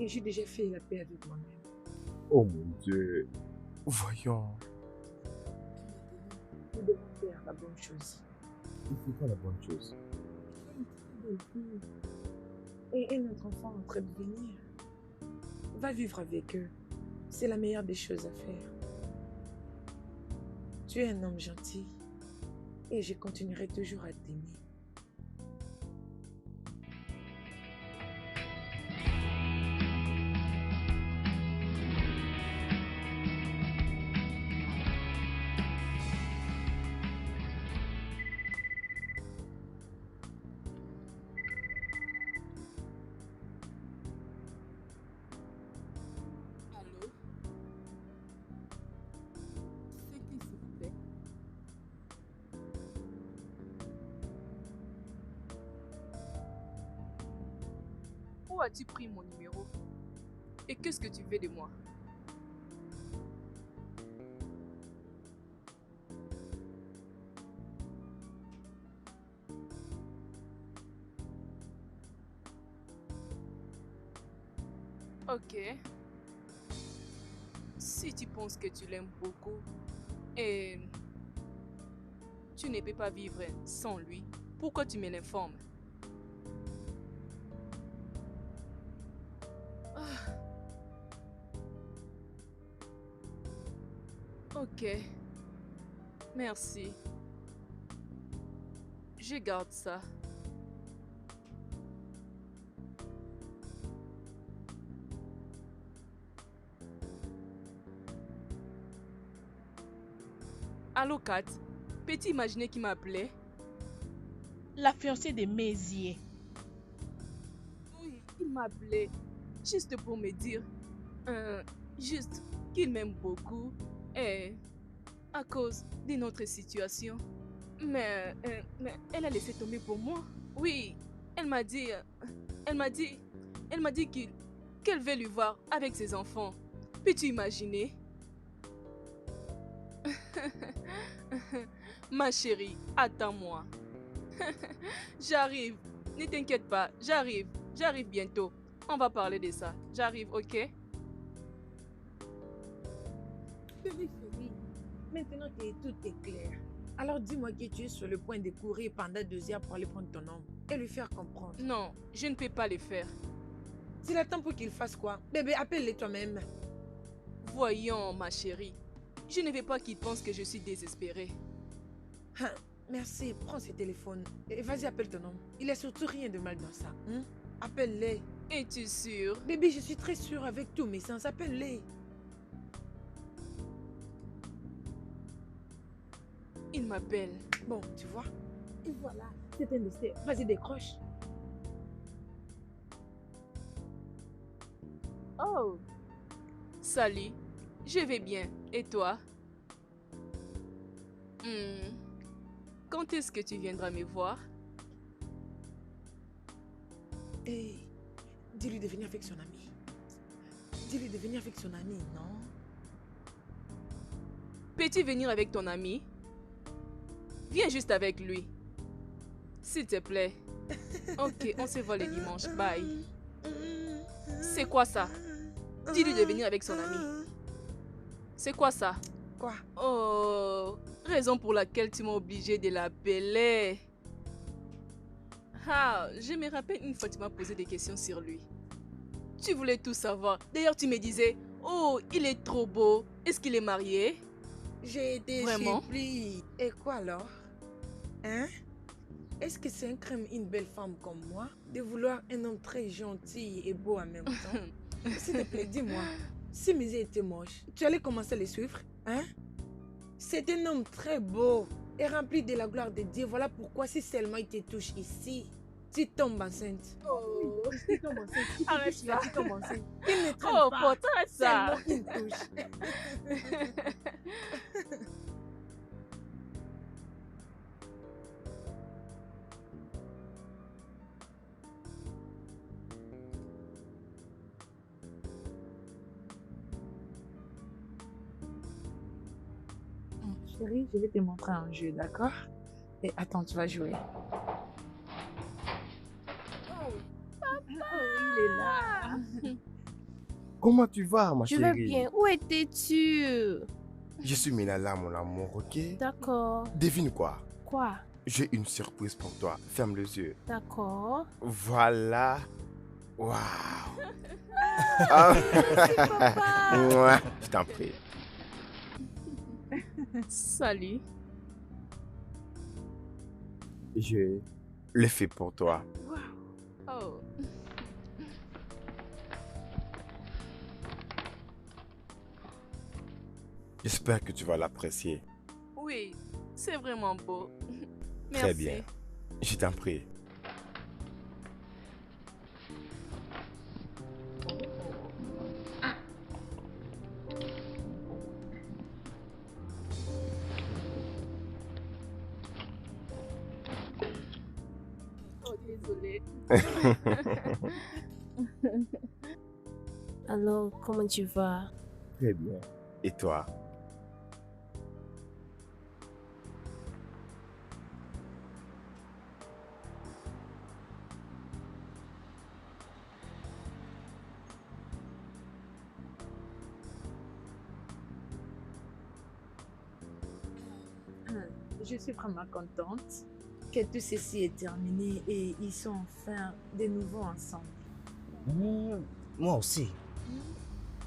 D: Et j'ai déjà fait la paix avec moi-même.
A: Oh mon Dieu. Voyons.
D: Nous devons faire la bonne chose.
A: C'est pas la bonne chose.
D: Et un autre enfant en train de venir. Va vivre avec eux. C'est la meilleure des choses à faire. Tu es un homme gentil. Et je continuerai toujours à t'aimer.
C: Allô? C'est qui, s'il vous plaît? Où as-tu pris mon numéro? Et qu'est-ce que tu veux de moi? Ok. Si tu penses que tu l'aimes beaucoup et tu ne peux pas vivre sans lui, pourquoi tu me l'informes? Ah. Ok. Merci. Je garde ça. Allô, Kat? Peux-tu imaginer qui m'appelait?
H: La fiancée de Mézier.
C: Oui, il m'appelait juste pour me dire juste qu'il m'aime beaucoup et à cause de notre situation. Mais elle a laissé tomber pour moi. Oui, elle m'a dit qu'elle veut lui voir avec ses enfants. Peux-tu imaginer? Ma chérie, attends-moi. J'arrive. Ne t'inquiète pas, j'arrive. J'arrive bientôt. On va parler de ça. J'arrive, ok?
D: Bébé chérie, maintenant que tout est clair, alors dis-moi que tu es sur le point de courir pendant 2 heures pour aller prendre ton homme et lui faire comprendre.
C: Non, je ne peux pas le faire.
D: S'il attend pour qu'il fasse quoi? Bébé, appelle-le toi-même.
C: Voyons, ma chérie. Je ne veux pas qu'il pense que je suis désespérée.
D: Hein, merci, prends ce téléphone et vas-y, appelle ton homme. Il n'y a surtout rien de mal dans ça. Hein? Appelle-les.
C: Es-tu sûre?
D: Bébé, je suis très sûre avec tous mes sens. Appelle-les.
C: Il m'appelle.
D: Bon, tu vois? Et voilà, c'est un essai. Vas-y, décroche.
C: Oh! Salut, je vais bien. Et toi? Quand est-ce que tu viendras me voir?
D: Hey, dis-lui de venir avec son ami. Dis-lui de venir avec son ami, non?
C: Peux-tu venir avec ton ami? Viens juste avec lui. S'il te plaît. Ok, on se voit le dimanche. Bye. C'est quoi ça? Dis-lui de venir avec son ami. C'est quoi ça?
D: Quoi?
C: Oh, raison pour laquelle tu m'as obligé de l'appeler. Ah, je me rappelle une fois tu m'as posé des questions sur lui. Tu voulais tout savoir. D'ailleurs, tu me disais, oh, il est trop beau. Est-ce qu'il est marié?
D: J'ai été
C: Vraiment?
D: surpris. Et quoi alors? Hein? Est-ce que c'est un crime, une belle femme comme moi, de vouloir un homme très gentil et beau en même temps? S'il te plaît, dis-moi, si Mézier était moche, tu allais commencer à le suivre? Hein? C'est un homme très beau et rempli de la gloire de Dieu. Voilà pourquoi si seulement il te touche ici, tu tombes enceinte.
C: Oh,
D: Tu tombes enceinte. Si tu
C: Arrête
D: touches là,
C: ça.
D: tu tombes enceinte. Il ne traîne
C: oh,
D: pas.
C: pourtant ça.
D: Seulement il touche. Chérie, je vais te montrer un jeu, d'accord? Et attends, tu vas jouer.
C: il est là.
A: Comment tu vas, ma
F: Je
A: chérie?
F: vais bien. Où étais-tu?
A: Je suis Minala, mon amour, ok?
F: D'accord.
A: Devine quoi?
F: Quoi?
A: J'ai une surprise pour toi. Ferme les yeux.
F: D'accord.
A: Voilà. Waouh. Ah. Mouah, je t'en prie.
C: Salut.
A: Je le fais pour toi.
C: Oh.
A: J'espère que tu vas l'apprécier.
C: Oui, c'est vraiment beau. Merci.
A: Très bien. Je t'en prie.
C: Oh, désolée.
F: Alors, comment tu vas?
A: Très bien. Et toi?
D: Je suis vraiment contente que tout ceci est terminé et ils sont enfin de nouveau ensemble.
E: Moi aussi.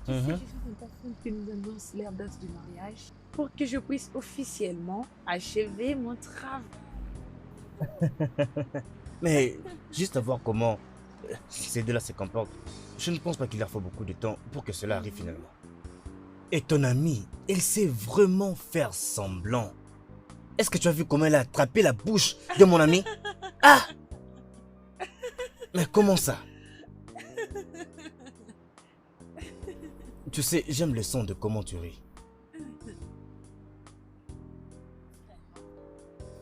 D: Tu sais, je suis impatiente que nous annonce leur date du mariage pour que je puisse officiellement achever mon travail.
E: Mais juste à voir comment ces deux-là se comportent, je ne pense pas qu'il leur faut beaucoup de temps pour que cela arrive finalement. Et ton amie, elle sait vraiment faire semblant Est-ce que tu as vu comment elle a attrapé la bouche de mon ami? Ah! Mais comment ça? Tu sais, j'aime le son de comment tu ris.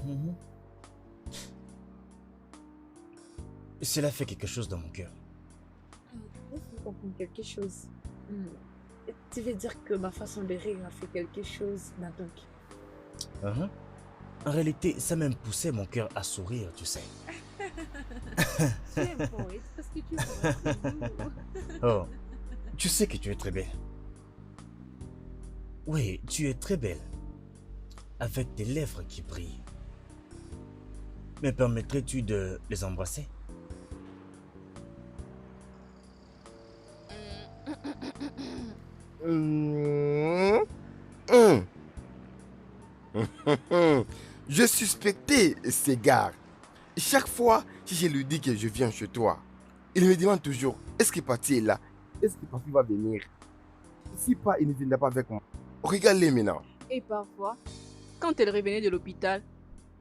E: Mhm. Cela fait quelque chose dans mon cœur.
G: Laisse-moi comprendre quelque chose. Tu veux dire que ma façon de rire a fait quelque chose dans ton cœur?
E: Mhm. En réalité, ça même poussait mon cœur à sourire, tu sais.
G: Tu es un poète parce que tu es vraiment très doux.
E: Oh, tu sais que tu es très belle. Oui, tu es très belle. Avec tes lèvres qui brillent. Me permettrais-tu de les embrasser?
A: Je suspectais ces gars. Chaque fois que je lui dis que je viens chez toi, il me demande toujours, est-ce que Paty est là? Est-ce que Paty va venir? Si pas, il ne viendra pas avec moi. Regarde-les maintenant.
C: Et parfois, quand elle revenait de l'hôpital,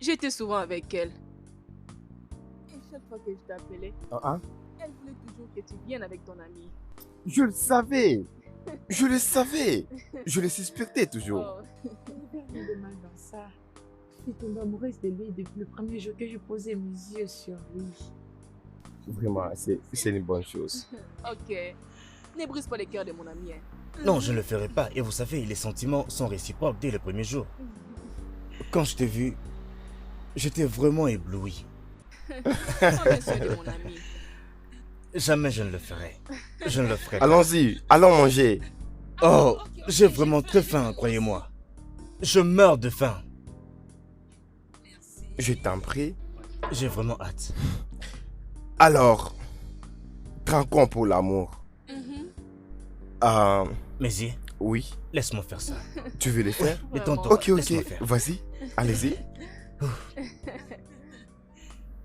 C: j'étais souvent avec elle. Et chaque fois que je t'appelais, elle voulait toujours que tu viennes avec ton ami.
A: Je le savais. Je le savais. Je le suspectais toujours.
C: Oh.
G: Il n'y a rien de mal dans ça. Je suis tombée amoureuse de lui depuis le premier jour que je posais mes yeux sur lui.
A: Vraiment, c'est une bonne chose.
C: Ok. Ne brise pas les cœurs de mon ami. Hein.
E: Non, je ne le ferai pas. Et vous savez, les sentiments sont réciproques dès le premier jour. Quand je t'ai vu, j'étais vraiment ébloui.
C: Prends soin de mon ami.
E: Jamais je ne le ferai. Je ne le ferai pas.
A: Allons-y, allons manger.
E: Oh, j'ai vraiment très faim, croyez-moi. Je meurs de faim.
A: Je t'en prie.
E: J'ai vraiment hâte.
A: Alors, trinquons pour l'amour.
E: Mais y,
A: Oui,
E: laisse-moi faire ça.
A: tu veux le faire?
E: Détends-toi.
A: Ok,
E: laisse-moi
A: ok,
E: faire.
A: vas-y, allez-y.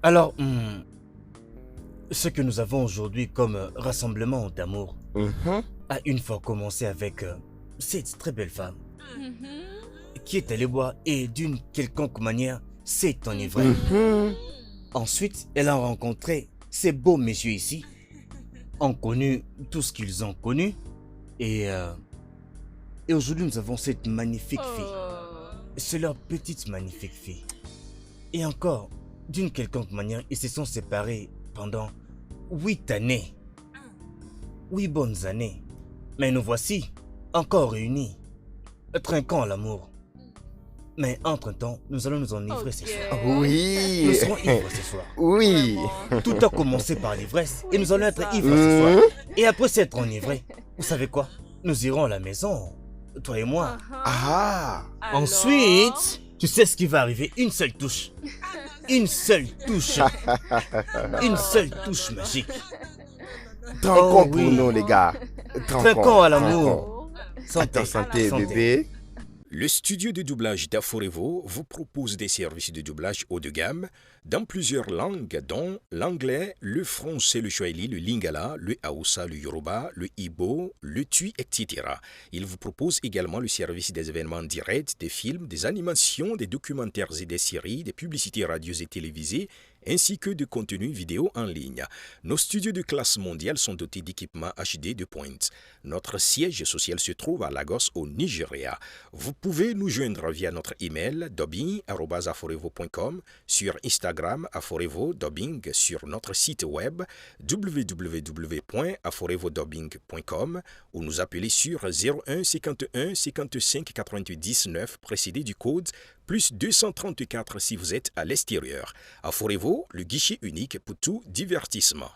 E: Alors, ce que nous avons aujourd'hui comme rassemblement d'amour a une fois commencé avec cette très belle femme qui est allée boire et d'une quelconque manière s'est enivrée. Ensuite, elle a rencontré ces beaux messieurs ici, ont connu tout ce qu'ils ont connu et aujourd'hui nous avons cette magnifique fille. C'est leur petite magnifique fille. Et encore, d'une quelconque manière, ils se sont séparés pendant 8 années. 8 bonnes années. Mais nous voici, encore réunis, trinquant à l'amour. Mais entre-temps, nous allons nous enivrer ce soir.
A: Oui.
E: Nous serons ivres ce soir.
A: Oui.
E: Tout a commencé par l'ivresse et nous allons être ivres ce soir. Et après s'être enivrés, vous savez quoi? Nous irons à la maison, toi et moi.
A: Ah.
E: Ensuite, tu sais ce qui va arriver? Une seule touche. Une seule touche. Une seule touche magique.
A: Trinquons
E: Oh,
A: pour
E: oui.
A: nous, les gars.
E: Trinquons à l'amour.
A: À ta santé, bébé.
I: Le studio de doublage d'Aforevo vous propose des services de doublage haut de gamme dans plusieurs langues, dont l'anglais, le français, le swahili, le lingala, le hausa, le yoruba, le ibo, le tui, etc. Il vous propose également le service des événements directs, des films, des animations, des documentaires et des séries, des publicités radios et télévisées, ainsi que de contenus vidéo en ligne. Nos studios de classe mondiale sont dotés d'équipements HD de pointe. Notre siège social se trouve à Lagos, au Nigeria. Vous pouvez nous joindre via notre email dubbing@aforevo.com, sur Instagram Aforevo Dubbing, sur notre site web www.aforevodubbing.com ou nous appeler sur 01 51 55 88 19 précédé du code plus 234 si vous êtes à l'extérieur. Aforevo, le guichet unique pour tout divertissement.